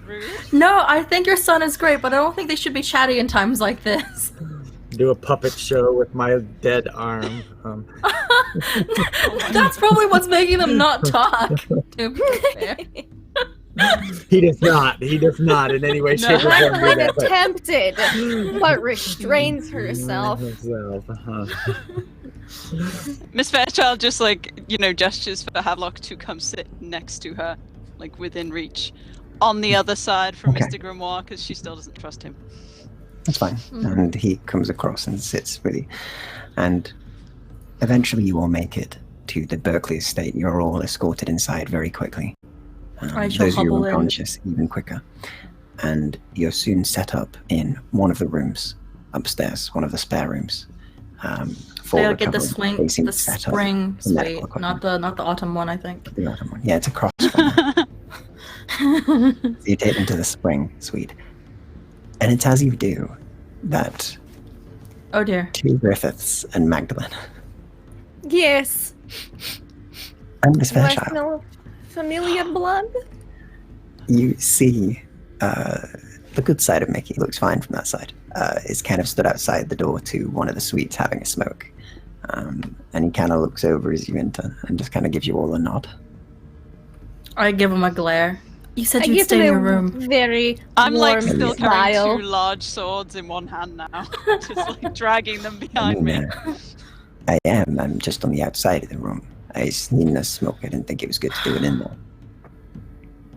Rude. No, I think your son is great, but I don't think they should be chatty in times like this. Do a puppet show with my dead arm. That's probably what's making them not talk. To be fair. He does not. He does not in any way, shape, or form do Madeline that. but- attempted, but restrains herself. Miss Fairchild just gestures for Havelock to come sit next to her, like within reach, on the other side from Okay. Mr. Grimoire, because she still doesn't trust him. That's fine. And he comes across and sits with you. And eventually you all make it to the Berkeley estate. You're all escorted inside very quickly. I shall those of you hobble in. unconscious even quicker. And you're soon set up in one of the rooms upstairs, one of the spare rooms. They'll get the recovered. swing, They seem the set up spring for medical suite, not the autumn one, I think. The other one. Yeah, it's across from that. So you take them to the spring suite. And it's as you do that Oh dear. two Griffiths and Magdalene Yes. and Miss Do I Fairchild, smell familiar blood? you see the good side of Mickey looks fine from that side. Is kind of stood outside the door to one of the suites having a smoke. And he kind of looks over as you enter and just kind of gives you all a nod. I give him a glare. You said I you'd give stay in him your a room. very I'm like warm still smile. carrying 2 large swords in one hand now, just like dragging them behind me. I am. I'm just on the outside of the room. I seen the smoke. I didn't think it was good to do it in there.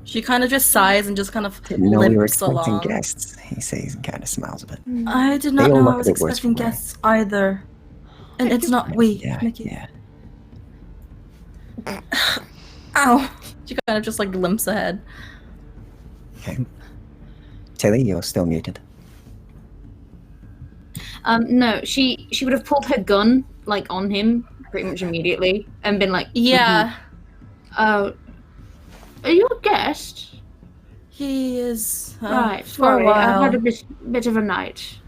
She kind of just sighs and just kind of Didn't know we were limps expecting along. guests, he says and kind of smiles a bit. I did They not all know look I a was bit worse expecting for wear. guests either. And it's not we, Yeah, Mickey. yeah. Ow. She kind of just like limps ahead. Okay. Tilly, you're still muted. No, she would have pulled her gun like on him pretty much immediately and been like, Yeah. "Oh, are you a guest?" He is Right, for sorry, a while. I've had a bit of a night.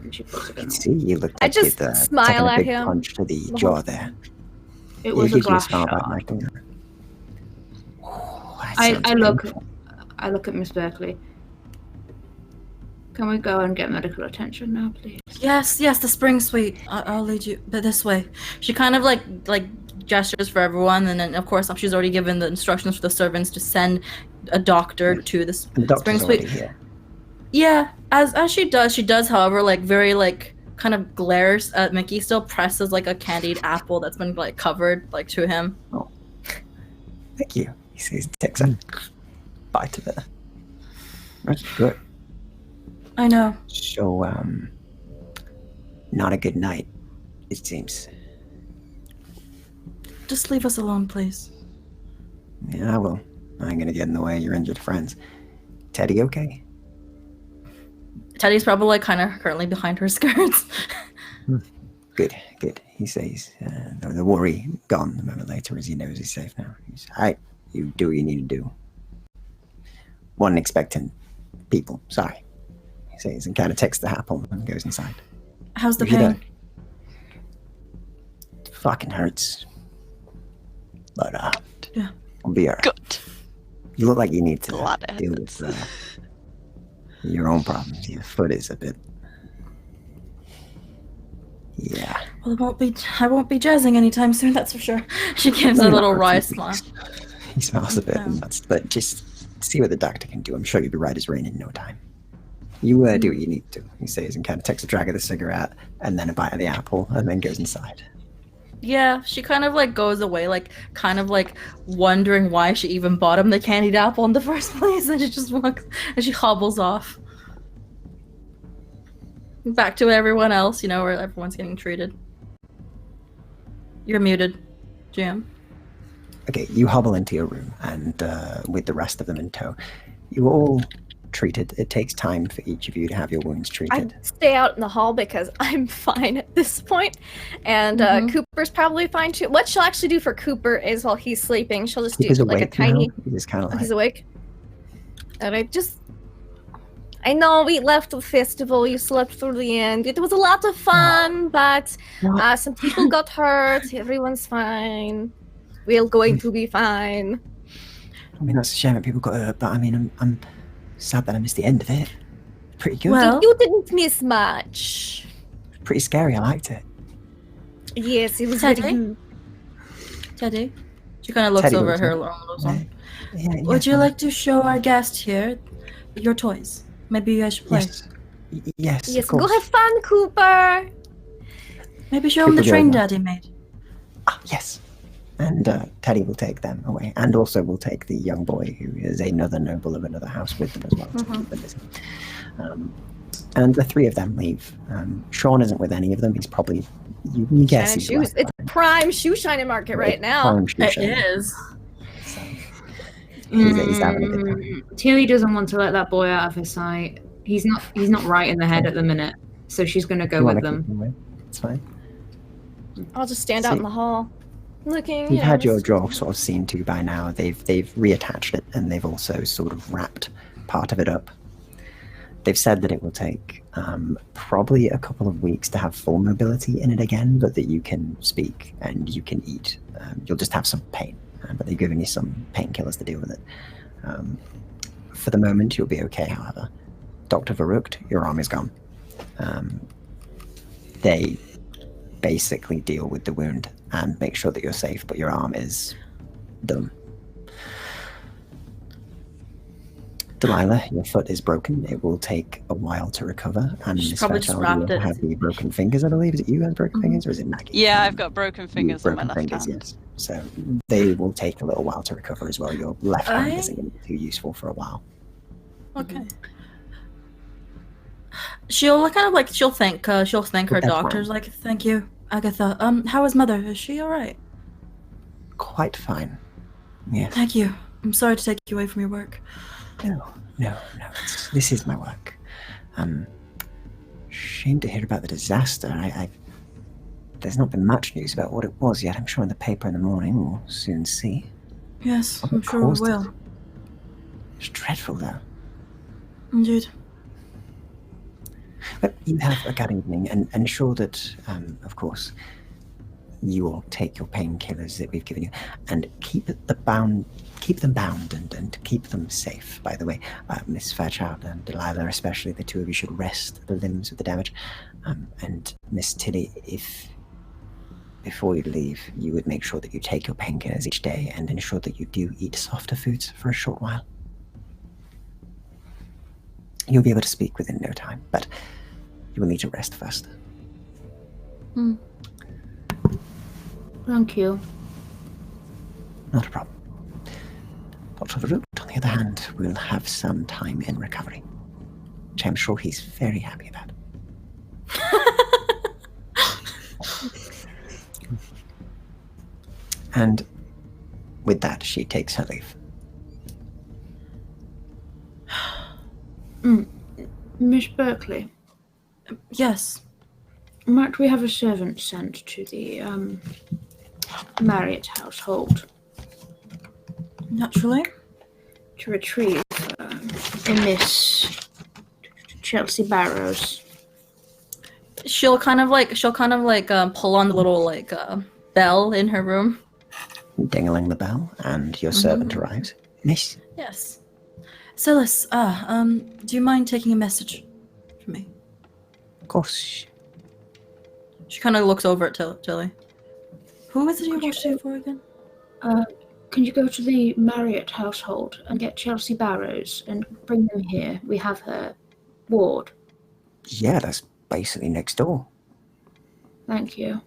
And she puts I it can on. see you looked I like just you'd smile taken a at big him. punch to the The jaw whole- there. It was a gives you glass smile back, shot. Magdalene. Oh, that I sounds look painful. I look at Miss Berkeley. Can we go and get medical attention now, please? Yes, the spring suite. I'll lead you this way. She kind of like gestures for everyone, and then of course she's already given the instructions for the servants to send a doctor to the The spring doctor's already suite. here. Yeah, as she does, however, like very like kind of glares at Mickey, still presses like a candied apple that's been like covered like to him. Thank you. He says, takes a bite of it. That's good. I know. So, not a good night, it seems. Just leave us alone, please. Yeah, I will. I ain't gonna get in the way of your injured friends. Teddy, okay? Teddy's probably like kind of currently behind her skirts. Good. He says, the worry gone a moment later as he knows he's safe now. He's, alright, you do what you need to do. Wasn't expecting people, sorry. He says and kind of takes the apple and goes inside. How's the You pain? It fucking hurts. But Yeah. I'll be alright. Good. You look like you need to Glad it deal with your own problems. Your foot is a bit. Yeah. Well, I won't be jazzing anytime soon, that's for sure. She gives a little wry smile. He smells a bit Yeah. nuts, but just see what the doctor can do. I'm sure you'll be right as rain in no time. You do what you need to, he says, and kind of takes a drag of the cigarette and then a bite of the apple and then goes inside. Yeah, she kind of like goes away, like kind of like wondering why she even bought him the candied apple in the first place, and she just walks and she hobbles off. Back to everyone else, where everyone's getting treated. You're muted, Jam. Okay, you hobble into your room, and with the rest of them in tow, you all treated. It takes time for each of you to have your wounds I treated. stay out in the hall because I'm fine at this point, and Cooper's probably fine too. What she'll actually do for Cooper is while he's sleeping, she'll just He's do like a awake now. tiny. He's kind of Oh, like. he's awake. And I know we left the festival. You slept through the end. It was a lot of fun, but some people got hurt. Everyone's fine. We're going to be fine. I mean, that's a shame that people got hurt, but I mean, I'm sad that I missed the end of it. Pretty good. Well- You didn't miss much. Pretty scary. I liked it. Yes, it was Teddy? very good. Teddy? She kind of looks Teddy over looks her up. little zone. Yeah, Would you like to show our guest here your toys? Maybe you guys should play. Yes. Yes. Yes, of course. go have fun, Cooper. Maybe show him the Cooper train goes, Daddy made. Ah, yes. And Teddy will take them away, and also will take the young boy who is another noble of another house with them as well to keep them busy. And the three of them leave. Sean isn't with any of them. He's probably you guess Shine he's shoes. left It's prime shoe shining market right now. prime shoe It shine. is. So, he's having a good time. Tilly doesn't want to let that boy out of her sight. He's not right in the head at the minute, so she's going to go You with wanna them. keep him away? It's fine. I'll just stand out in the hall, looking. You've had your yes. jaw sort of seen to by now. They've reattached it, and they've also sort of wrapped part of it up. They've said that it will take probably a couple of weeks to have full mobility in it again, but that you can speak and you can eat. You'll just have some pain, but they've given you some painkillers to deal with it. For the moment, you'll be okay, however. Dr. Varukt, your arm is gone. They basically deal with the wound and make sure that you're safe, but your arm is done. Delilah, your foot is broken. It will take a while to recover. And She's Miss probably just Fairchild, wrapped you it. have the broken fingers, I believe. Is it you who has broken fingers, or is it Maggie? Yeah, I've got broken fingers on my broken left hand. yes. So they will take a little while to recover as well. Your left hand I- isn't going to be too useful for a while. Okay. She'll thank her That's doctors, fine. like, thank you, Agatha. How is Mother? Is she alright? Quite fine. Yes. Thank you. I'm sorry to take you away from your work. No. This is my work. Shame to hear about the disaster. There's not been much news about what it was yet. I'm sure in the paper in the morning we'll soon see. Yes, What I'm sure we caused it? will. It's dreadful, though. Indeed. But you have a good evening, and ensure that, of course, you will take your painkillers that we've given you, and keep them bound and keep them safe. By the way, Miss Fairchild and Delilah, especially, the two of you should rest the limbs of the damage. And Miss Tilly, if before you leave, you would make sure that you take your painkillers each day and ensure that you do eat softer foods for a short while. You'll be able to speak within no time, but you will need to rest first. Thank you. Not a problem. Dr. Varut, on the other hand, will have some time in recovery, which I'm sure he's very happy about. And with that, she takes her leave. Miss Berkeley, Yes. might we have a servant sent to the Marriott household Naturally. to retrieve a Miss Chelsea Barrows? she'll kind of like pull on the little like bell in her room. Dingling the bell, and your servant arrives. Miss. Yes. Silas, do you mind taking a message from me? Of course. She kind of looks over at Tilly. Who is it you watching for again? Can you go to the Marriott household and get Chelsea Barrows and bring them here? We have her ward. Yeah, that's basically next door. Thank you.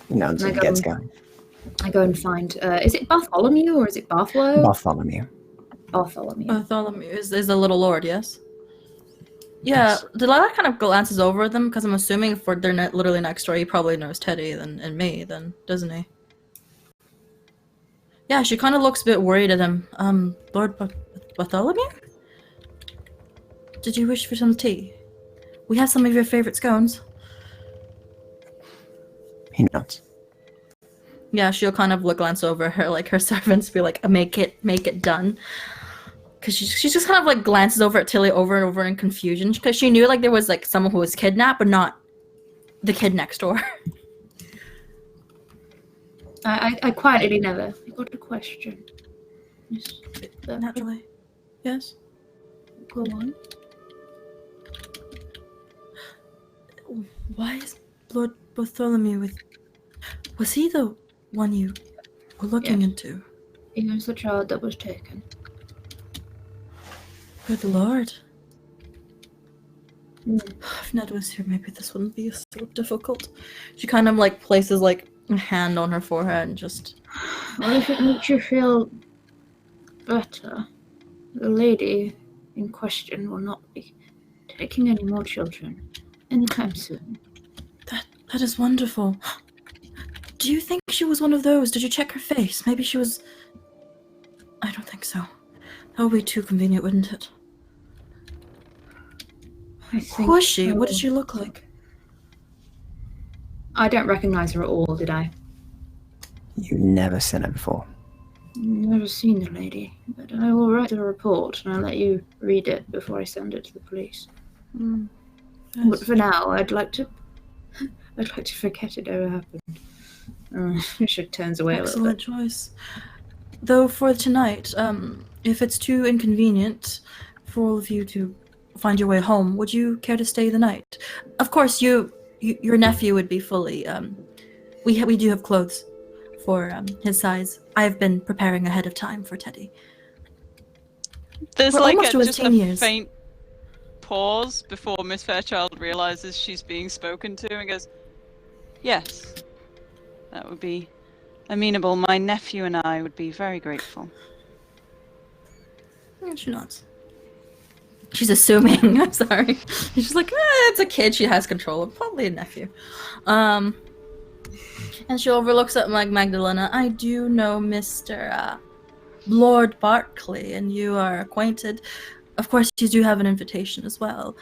Nods and gets going. I go and find, is it Bartholomew or is it Bartholomew? Bartholomew. Bartholomew is the little lord, yes? Yeah, yes. Delilah kind of glances over at them because I'm assuming if they're literally next door, he probably knows Teddy and me, then, doesn't he? Yeah, she kind of looks a bit worried at him. Lord Bartholomew? Did you wish for some tea? We have some of your favorite scones. He nods. Yeah, she'll kind of glance over her, like her servants, be like, make it done. Because she just kind of like glances over at Tilly over and over in confusion because she knew like there was like someone who was kidnapped, but not the kid next door. I quietly never. I got a question. Yes. Naturally. Yes. Go on. Why is Lord Bartholomew with? Was he the one you were looking into? He was the child that was taken. Good Lord. If Ned was here, maybe this wouldn't be so difficult. She kind of like places like a hand on her forehead and just... Well, if it makes you feel better, the lady in question will not be taking any more children anytime soon. That is wonderful. Do you think she was one of those? Did you check her face? Maybe she was... I don't think so. That would be too convenient, wouldn't it? Who is she? What did she look like? I don't recognize her at all, did I? You've never seen her before. Never seen the lady, but I will write a report and I'll let you read it before I send it to the police. Yes. But for now, I'd like to forget it ever happened. She turns away a little bit. Excellent choice. Though for tonight, if it's too inconvenient for all of you to find your way home, would you care to stay the night? Of course, your nephew would be fully. We do have clothes for his size. I have been preparing ahead of time for Teddy. There's We're like almost to his faint pause before Miss Fairchild realizes she's being spoken to and goes, "Yes, that would be amenable. My nephew and I would be very grateful." She nods. She's assuming. I'm sorry. She's like, it's a kid. She has control of. Probably a nephew. And she overlooks at Magdalena. I do know Mr. Lord Barclay, and you are acquainted. Of course, you do have an invitation as well.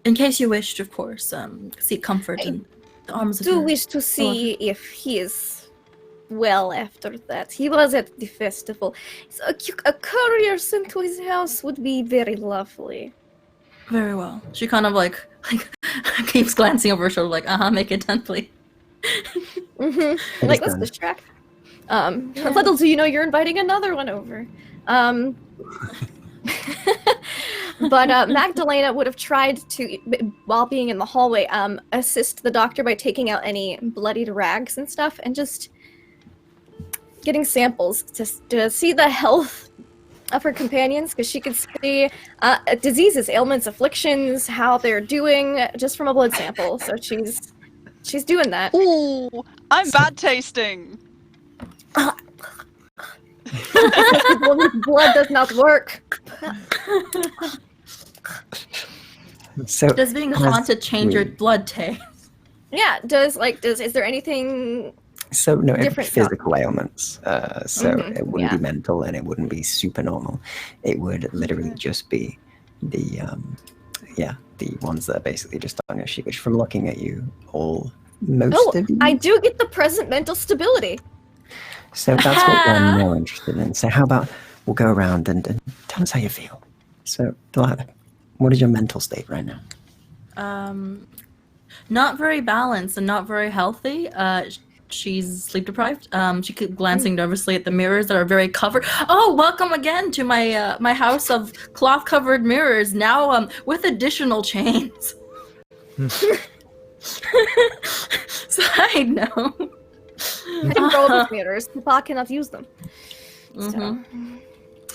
In case you wished, of course, seek comfort in the arms of I do wish to see if he is well after that. He was at the festival. So a courier sent to his house would be very lovely. Very well. She kind of like keeps glancing over her shoulder, like, make it done, please. Like, let's distract. Little do you know, you're inviting another one over. But Magdalena would have tried to, while being in the hallway, assist the doctor by taking out any bloodied rags and stuff, and just getting samples to see the health of her companions, because she could see diseases, ailments, afflictions, how they're doing, just from a blood sample. So she's doing that. Ooh, I'm bad tasting. Woman's blood does not work. So does being haunted change your blood taste? Yeah. Is there anything? So no, it'd be different physical ailments. It wouldn't be mental, and it wouldn't be super normal. It would literally just be the ones that are basically just on your sheet. Which, from looking at you, most of you. I do get the present mental stability. So that's what we're more interested in. So how about we'll go around and tell us how you feel. So Delilah, what is your mental state right now? not very balanced and not very healthy. She's sleep deprived. She keeps glancing nervously at the mirrors that are very covered. Oh, welcome again to my my house of cloth covered mirrors. Now with additional chains. Side note. I can roll with mirrors. People cannot use them. So,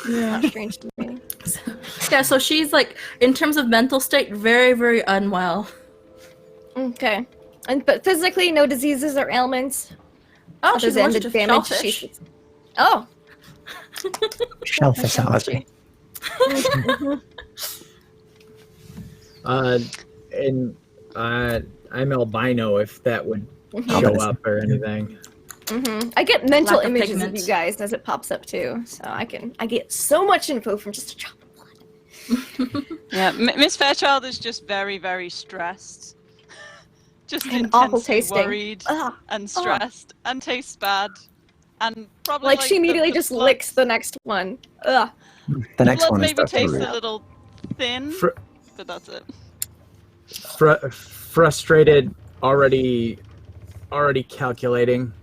Yeah. not strange to me. Yeah, so she's like, in terms of mental state, very, very unwell. Okay. But physically, no diseases or ailments? Oh, other she's than allergic the to damage shellfish. she's... Oh! Shellfishology. And I'm albino if that would Oh, show but up or anything. I get mental Lack of images of pigment. you guys as it pops up too, so I get so much info from just a drop of blood. Yeah, Miss Fairchild is just very, very stressed. Just And awful intensely tasting. worried Ugh. and stressed and tastes bad. And probably Like she immediately the just blood- licks the next one. Ugh. The next blood one is maybe tastes Dr. a little thin, but that's it. Frustrated, already calculating,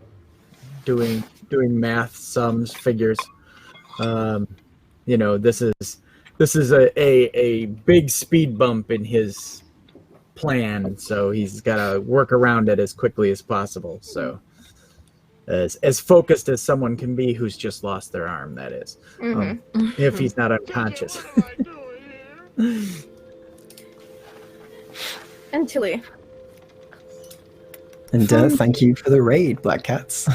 doing math, sums, figures. This is a big speed bump in his plan, so he's got to work around it as quickly as possible. So as focused as someone can be who's just lost their arm, that is, if he's not unconscious. And Tilly. And thank you for the raid, Black Cats.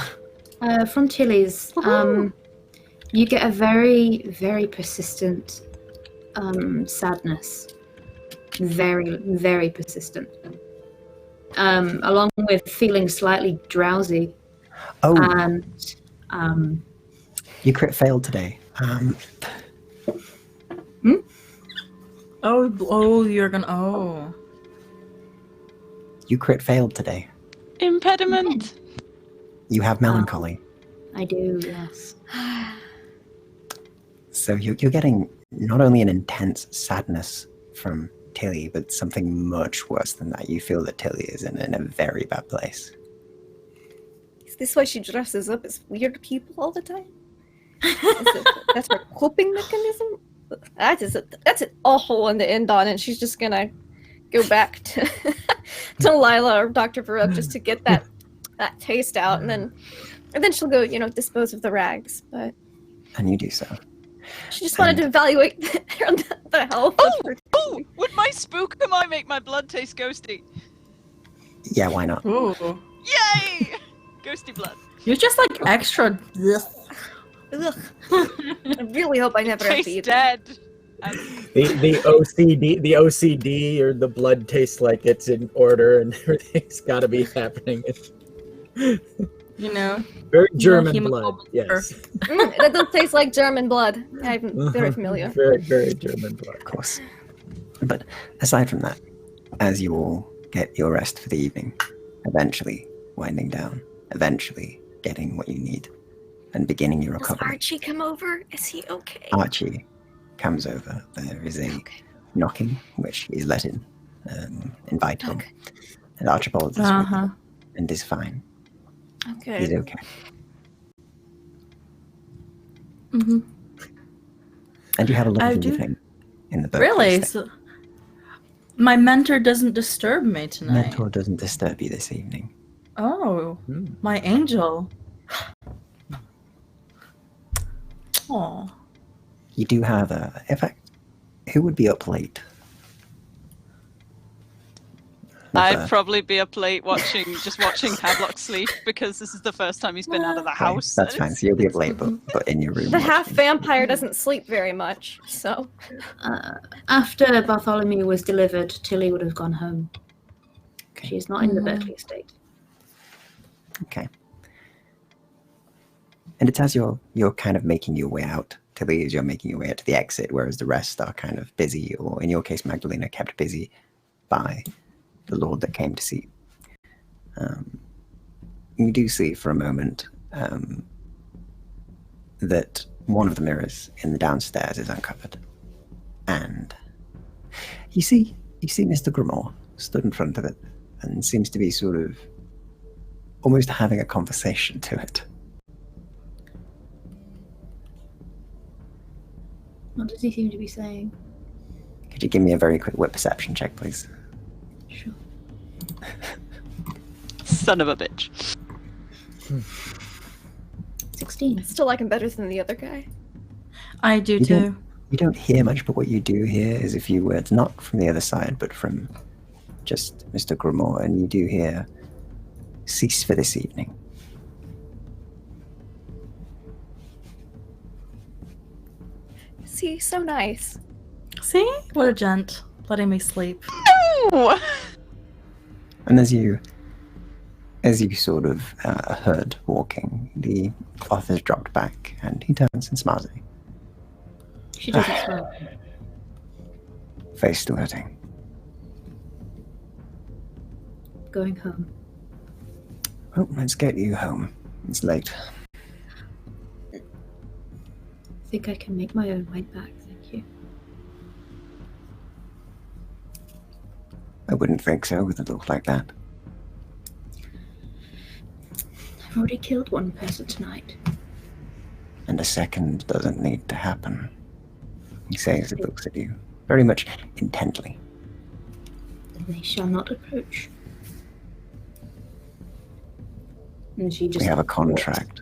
From Tilly's, you get a very, very persistent sadness. Very, very persistent. Along with feeling slightly drowsy. Oh, And you crit failed today. Oh, you're gonna. Oh. You crit failed today. Impediment. You have melancholy. I do, yes. So you're getting not only an intense sadness from Tilly, but something much worse than that. You feel that Tilly is in a very bad place. Is this why she dresses up as weird people all the time? That's her coping mechanism? That's an awful one to end on, and she's just gonna go back to to Lila or Dr. Baruch just to get that taste out, and then she'll go, dispose of the rags. But And you do so. she just wanted to evaluate the health of her. Oh, would my spookami make my blood taste ghosty? Yeah, why not? Ooh. Yay! Ghosty blood. You're just like extra. Ugh. I really hope I never have to Tastes eat dead. The OCD or the blood tastes like it's in order and everything's got to be happening. Very German blood, hemoglobin yes. That does taste like German blood. I'm very familiar. Very, very German blood. Of course. But aside from that, as you all get your rest for the evening, eventually winding down, eventually getting what you need, and beginning your Does recovery, Archie come over? Is he okay? Archie comes over. There is a knocking, which is let in, invite him. Okay. And Archibald is with him and is fine. Okay. He's okay. Mm-hmm. And you have a I lovely do. evening in the boat. Really? So, my mentor doesn't disturb me tonight. Mentor doesn't disturb you this evening. Oh, my angel. Oh. You do have a... In fact, who would be up late? I'd probably be up late watching Hadlock sleep because this is the first time he's been out of the house. That's fine. So you'll be up late, but in your room. The half watching. vampire doesn't sleep very much, so. After Bartholomew was delivered, Tilly would have gone home. Okay. She's not in the Berkeley estate. Okay. And it's as you're kind of making your way out, Tilly, as you're making your way out to the exit, whereas the rest are kind of busy, or in your case, Magdalena, kept busy by the Lord that came to see. You do see for a moment that one of the mirrors in the downstairs is uncovered. And you see Mr. Grimoire stood in front of it, and seems to be sort of almost having a conversation to it. What does he seem to be saying? Could you give me a very quick wit perception check, please? Sure. Son of a bitch. 16. I still like him better than the other guy. I do You too. You don't hear much, but what you do hear is a few words, not from the other side, but from just Mr. Grimoire, and you do hear, "Cease for this evening." See, so nice. See? What a gent. Letting me sleep. Ooh. And as you sort of heard walking, the cloth has dropped back, and he turns and smiles at you. She doesn't smile. Face still hurting. Going home. Oh, let's get you home. It's late. I think I can make my own way back, thank you. I wouldn't think so with a look like that. I've already killed one person tonight. And a second doesn't need to happen. He says and looks at you very much intently. They shall not approach. And she just... We have a contract.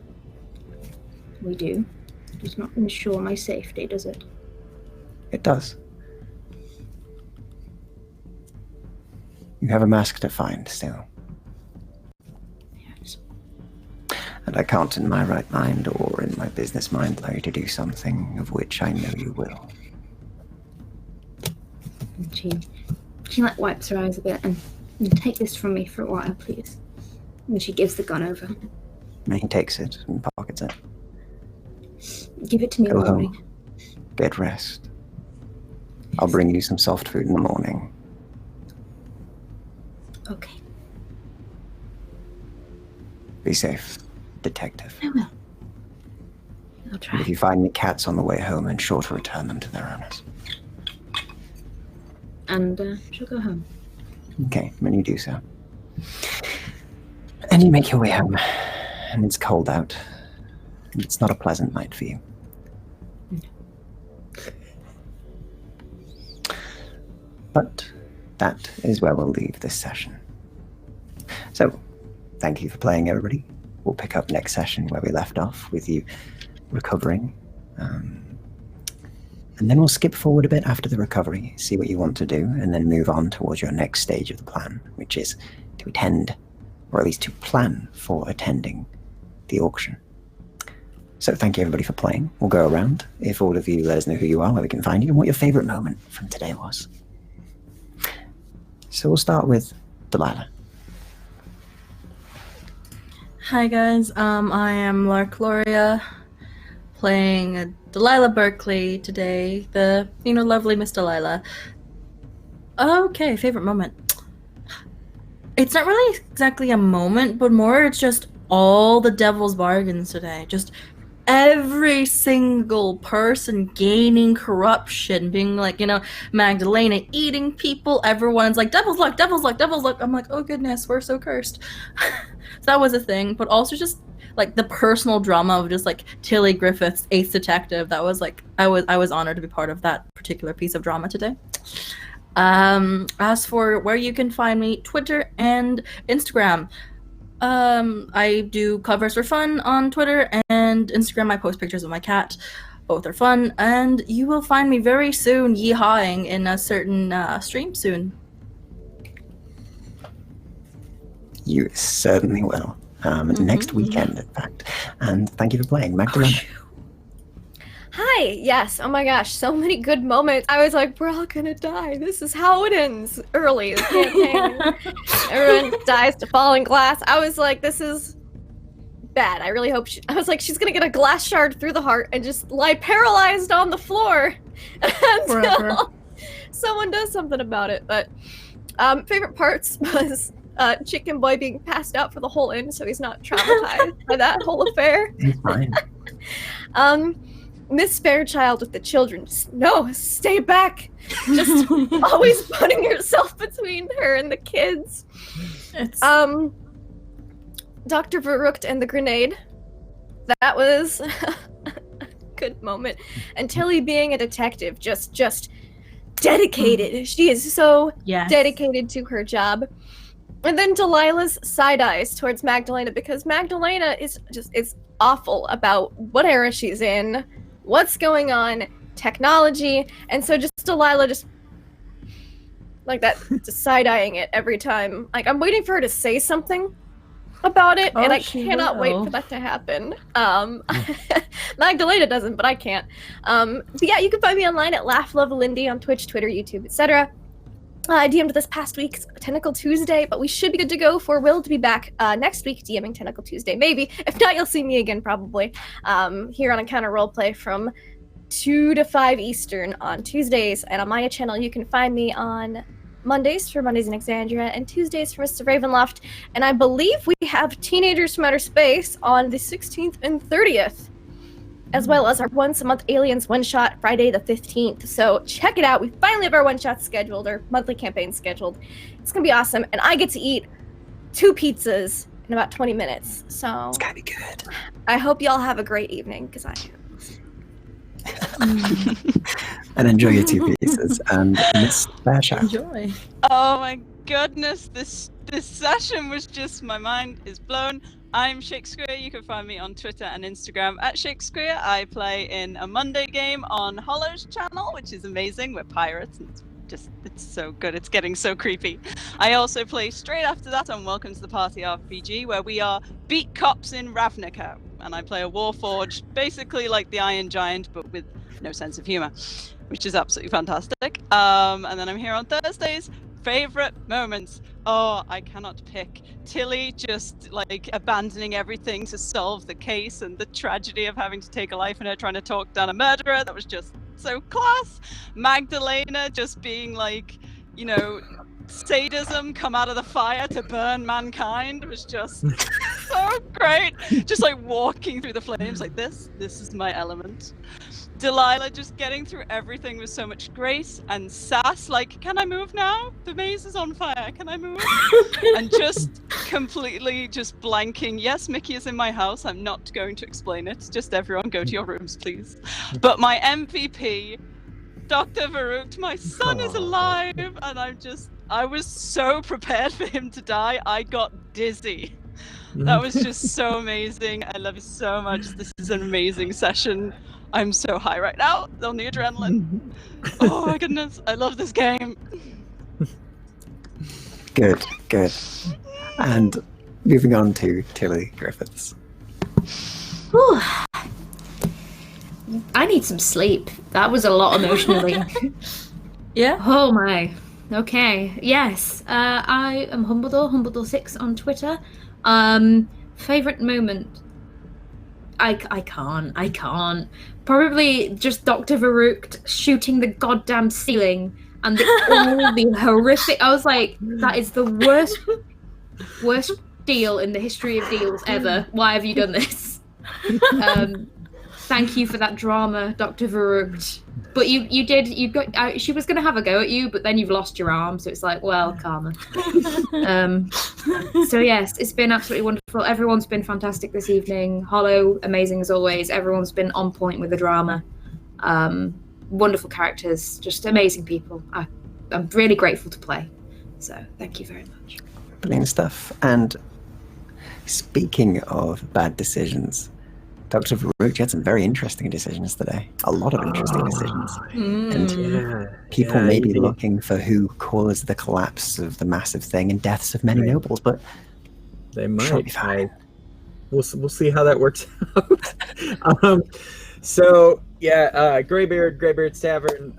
We do. It does not ensure my safety, does it? It does. You have a mask to find still. Yes. And I can't in my right mind or in my business mind allow you to do something of which I know you will. And she like wipes her eyes a bit and take this from me for a while, please. And she gives the gun over. And he takes it and pockets it. Give it to me in Go the morning. home. Get rest. I'll bring you some soft food in the morning. Okay. Be safe, detective. I will. I'll And try. if you find any cats on the way home, ensure to return them to their owners. And she'll go home. Okay, when you do so. And you make your way home. And it's cold out. And it's not a pleasant night for you. But that is where we'll leave this session. So, thank you for playing, everybody. We'll pick up next session where we left off with you recovering. And then we'll skip forward a bit after the recovery, see what you want to do, and then move on towards your next stage of the plan, which is to attend, or at least to plan for attending, the auction. So thank you everybody for playing. We'll go around. If all of you let us know who you are, where we can find you, and what your favorite moment from today was. So we'll start with Delilah. Hi guys, I am Lark Gloria, playing Delilah Berkeley today, the, lovely Miss Delilah. Okay, favorite moment. It's not really exactly a moment, but more it's just all the devil's bargains today. Just every single person gaining corruption, being like, Magdalena eating people, everyone's like, devil's luck, devil's luck, devil's luck. I'm like, oh goodness, we're so cursed. So that was a thing, but also just like the personal drama of just like Tilly Griffith's Ace Detective. That was like, I was honored to be part of that particular piece of drama today. As for where you can find me, Twitter and Instagram. I do covers for fun on Twitter and Instagram. I post pictures of my cat. Both are fun, and you will find me very soon yeehawing in a certain stream soon. You certainly will. Next weekend, in fact. And thank you for playing, Magdalena. Hi, yes, oh my gosh, so many good moments. I was like, we're all gonna die. This is how it ends early, the campaign. Everyone dies to falling glass. I was like, this is bad. I really hope I was like, she's gonna get a glass shard through the heart and just lie paralyzed on the floor until someone does something about it. But favorite parts was Chicken Boy being passed out for the whole end, so he's not traumatized by that whole affair. It's fine. Miss Fairchild with the children, just, no, stay back. Just always putting herself between her and the kids. It's Dr. Verrucht and the grenade. That was a good moment. And Tilly being a detective, just dedicated. She is so dedicated to her job. And then Delilah's side eyes towards Magdalena, because Magdalena is awful about what era she's in, what's going on, technology, and so just Delilah just like that, just side-eyeing it every time. Like, I'm waiting for her to say something about it, and I cannot wait for that to happen. Magdalena doesn't, but I can't. But yeah, you can find me online at LaughLoveLindy on Twitch, Twitter, YouTube, etc. I DM'd this past week's Tentacle Tuesday, but we should be good to go for Will to be back next week DMing Tentacle Tuesday, maybe. If not, you'll see me again probably here on Encounter Roleplay from 2 to 5 Eastern on Tuesdays. And on my channel, you can find me on Mondays for Mondays in Exandria and Tuesdays for Mr. Ravenloft. And I believe we have Teenagers from Outer Space on the 16th and 30th. As well as our once-a-month Aliens one-shot Friday the 15th. So check it out. We finally have our one-shot scheduled, our monthly campaign scheduled. It's going to be awesome. And I get to eat 2 pizzas in about 20 minutes. So It's going to be good. I hope y'all have a great evening, because I am. And enjoy your 2 pieces. And Miss Fairchild. enjoy. Oh my goodness, this session was just, my mind is blown. I'm Shakespeare. You can find me on Twitter and Instagram at Shakespeare. I play in a Monday game on Hollow's channel, which is amazing. We're pirates, and it's so good. It's getting so creepy. I also play straight after that on Welcome to the Party RPG, where we are beat cops in Ravnica, and I play a Warforged, basically like the Iron Giant, but with no sense of humor, which is absolutely fantastic. And then I'm here on Thursdays. Favorite moments. Oh, I cannot pick. Tilly just like abandoning everything to solve the case, and the tragedy of having to take a life in her trying to talk down a murderer. That was just so class. Magdalena just being like, you know, sadism come out of the fire to burn mankind was just so great. Just like walking through the flames like this is my element. Delilah just getting through everything with so much grace and sass, like, can I move now? The maze is on fire, can I move? And just completely just blanking, yes, Mickey is in my house, I'm not going to explain it, just everyone go to your rooms, please. But my MVP, Dr. Verrucht, my son is alive, and I was so prepared for him to die, I got dizzy. That was just so amazing, I love you so much, this is an amazing session. I'm so high right now on the adrenaline. Oh my goodness, I love this game. Good. And moving on to Tilly Griffiths. Whew. I need some sleep. That was a lot emotionally. Yeah. Oh my. Okay. Yes. I am Humbledore6 on Twitter. Favorite moment. I can't. Probably just Dr. Verrucht shooting the goddamn ceiling and all the horrific. I was like, that is the worst deal in the history of deals ever. Why have you done this? Thank you for that drama, Dr. Verrucht. But she was going to have a go at you, but then you've lost your arm, so it's like, well, karma. So yes, it's been absolutely wonderful. Everyone's been fantastic this evening. Hollow, amazing as always. Everyone's been on point with the drama. Wonderful characters, just amazing people. I'm really grateful to play. So thank you very much. Brilliant stuff. And speaking of bad decisions, Dr. Verrucht had some very interesting decisions today. A lot of interesting decisions. And people may be looking for who caused the collapse of the massive thing and deaths of many nobles, but they might. Sure be fine. We'll see how that works out. So yeah, Graybeard's Tavern.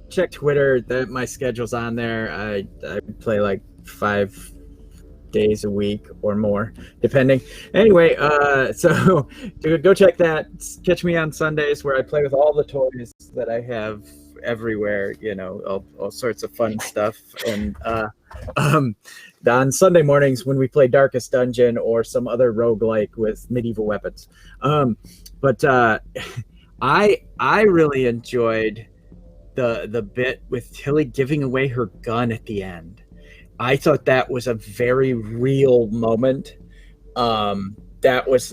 Check Twitter. My schedule's on there. I play like 5 days a week or more, depending. Anyway, so go check that. Catch me on Sundays where I play with all the toys that I have everywhere, you know, all sorts of fun stuff. And on Sunday mornings when we play Darkest Dungeon or some other roguelike with medieval weapons. But I really enjoyed the bit with Tilly giving away her gun at the end. I thought that was a very real moment. That was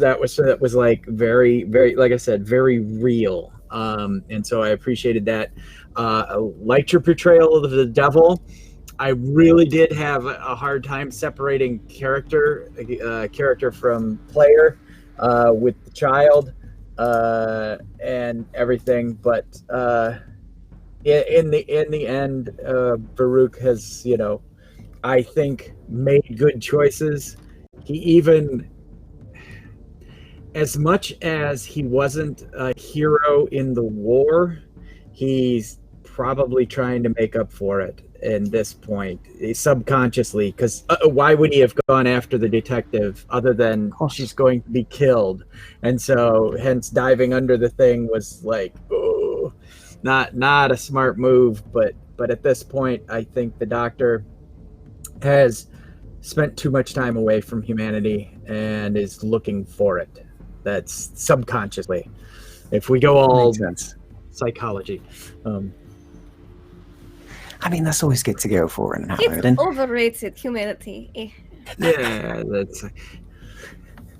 like very, very, like I said, very real. And so I appreciated that. I liked your portrayal of the devil. I really did have a hard time separating character from player with the child and everything, but in the end, Baruch has, I think, made good choices. He even, as much as he wasn't a hero in the war, he's probably trying to make up for it in this point, subconsciously, because why would he have gone after the detective other than she's going to be killed? And so hence diving under the thing was like, oh, not a smart move, but at this point I think the doctor has spent too much time away from humanity and is looking for it. That's subconsciously, if we go all psychology. I mean, that's always good to go for in Unhallowed. It's overrated humanity. Yeah, that's.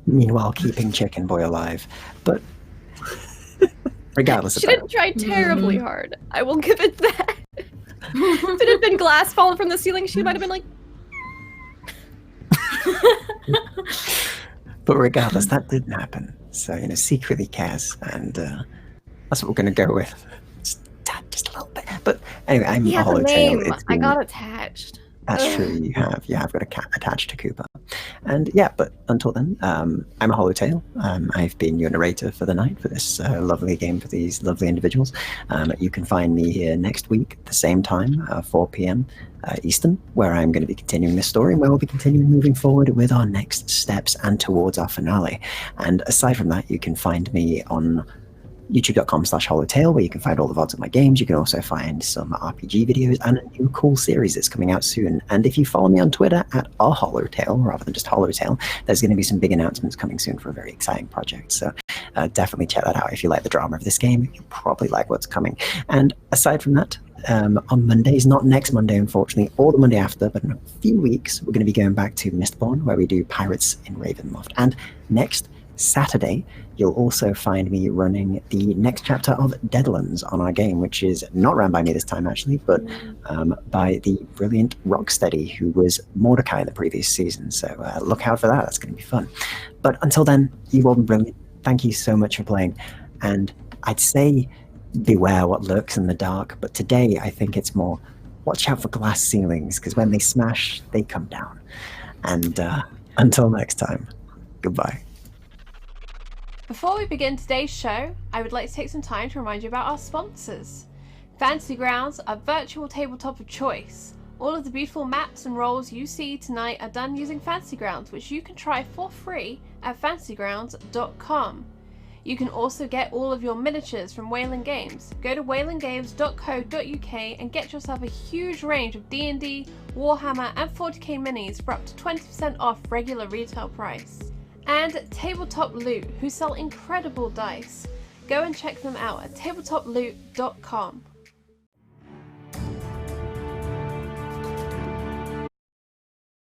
Meanwhile, keeping Chicken Boy alive, but regardless of She that, didn't try terribly hard. I will give it that. If it had been glass falling from the ceiling, she might have been like. But regardless, that didn't happen. So secretly cares, and that's what we're going to go with. Just a little bit. But anyway, I'm He a has a Hollow name. Tail. I got attached. That's true. You have. Yeah, I've got a cat attached to Cooper. And yeah, but until then, I'm a Hollow Tail. I've been your narrator for the night for this lovely game for these lovely individuals. You can find me here next week at the same time, 4 p.m. Eastern, where I'm going to be continuing this story and where we'll be continuing moving forward with our next steps and towards our finale. And aside from that, you can find me on youtube.com/hollowtail, where you can find all the VODs of my games. You can also find some RPG videos and a new cool series that's coming out soon. And if you follow me on Twitter at @hollowtail rather than just hollowtail, there's going to be some big announcements coming soon for a very exciting project. So definitely check that out. If you like the drama of this game, you'll probably like what's coming. And aside from that, on Mondays, not next Monday unfortunately, or the Monday after, but in a few weeks, we're going to be going back to Mistborn, where we do Pirates in Ravenloft. And next Saturday, you'll also find me running the next chapter of Deadlands on our game, which is not run by me this time, actually, but by the brilliant Rocksteady, who was Mordecai in the previous season. So look out for that. That's going to be fun. But until then, you've all been brilliant. Thank you so much for playing. And I'd say beware what lurks in the dark, but today I think it's more watch out for glass ceilings, because when they smash, they come down. And until next time, goodbye. Before we begin today's show, I would like to take some time to remind you about our sponsors. Fantasy Grounds, a virtual tabletop of choice. All of the beautiful maps and roles you see tonight are done using Fantasy Grounds, which you can try for free at fantasygrounds.com. You can also get all of your miniatures from Wayland Games. Go to waylandgames.co.uk and get yourself a huge range of D&D, Warhammer and 40k minis for up to 20% off regular retail price. And Tabletop Loot, who sell incredible dice. Go and check them out at tabletoploot.com.